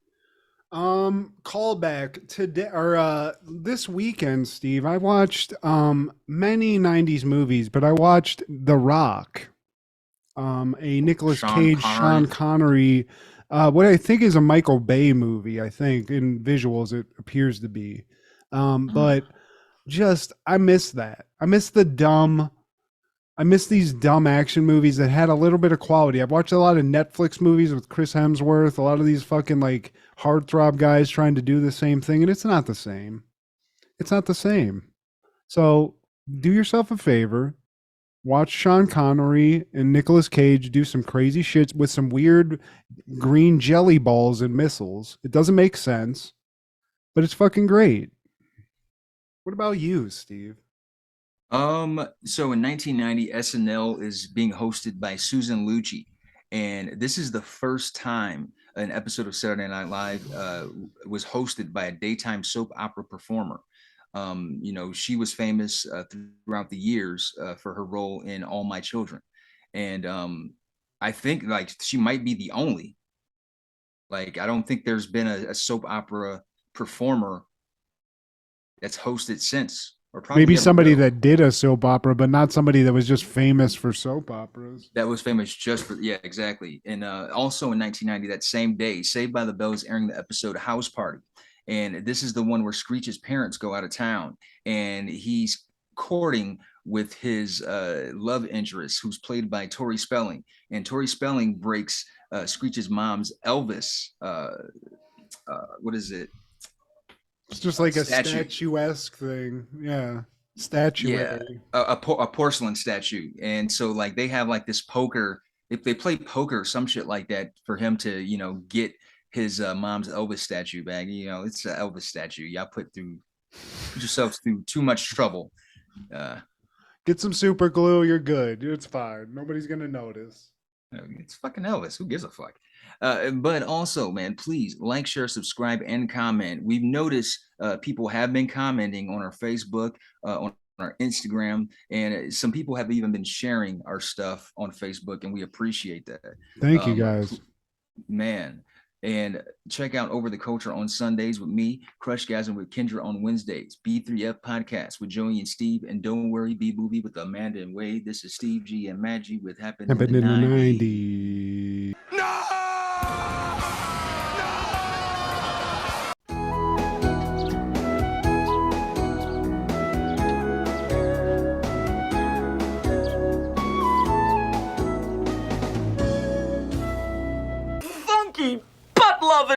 Speaker 6: Callback today or this weekend, Steve. I watched many 90s movies, but I watched The Rock. A Nicolas Cage, Sean Connery, what I think is a Michael Bay movie, I think, in visuals it appears to be. But just I miss that. I miss these dumb action movies that had a little bit of quality. I've watched a lot of Netflix movies with Chris Hemsworth, a lot of these fucking like heartthrob guys trying to do the same thing, and it's not the same. It's not the same. So do yourself a favor. Watch Sean Connery and Nicolas Cage do some crazy shit with some weird green jelly balls and missiles. It doesn't make sense, but it's fucking great. What about you, Steve?
Speaker 1: So in 1990, SNL is being hosted by Susan Lucci, and this is the first time an episode of Saturday Night Live was hosted by a daytime soap opera performer. She was famous throughout the years for her role in All My Children, and I think like she might be the only. Like, I don't think there's been a soap opera performer that's hosted since, or probably
Speaker 6: Maybe
Speaker 1: ever
Speaker 6: somebody
Speaker 1: will.
Speaker 6: that did a soap opera, but not somebody that was just famous for soap operas.
Speaker 1: That was famous just for, yeah, exactly. And also in 1990, that same day, Saved by the Bell is airing the episode House Party. And this is the one where Screech's parents go out of town and he's courting with his love interest, who's played by Tori Spelling. And Tori Spelling breaks Screech's mom's Elvis. What is it?
Speaker 6: It's just like a
Speaker 1: Statue.
Speaker 6: statuesque thing. Yeah.
Speaker 1: Yeah,
Speaker 6: Statuary.
Speaker 1: a porcelain statue. And so like they have like this poker, if they play poker, some shit like that, for him to get his mom's Elvis statue back. It's an Elvis statue. Y'all put yourselves through too much trouble.
Speaker 6: Get some super glue, you're good. It's fine. Nobody's gonna notice.
Speaker 1: It's fucking Elvis. Who gives a fuck? But also, man, please like, share, subscribe, and comment. We've noticed people have been commenting on our Facebook, on our Instagram, and some people have even been sharing our stuff on Facebook, and we appreciate that.
Speaker 6: Thank you, guys.
Speaker 1: Man. And check out Over the Culture on Sundays with me, Crushgasm with Kendra on Wednesdays, B3F Podcast with Joey and Steve, and Don't Worry, B-Booby with Amanda and Wade. This is Steve G and Maggie with Happened in the 90s.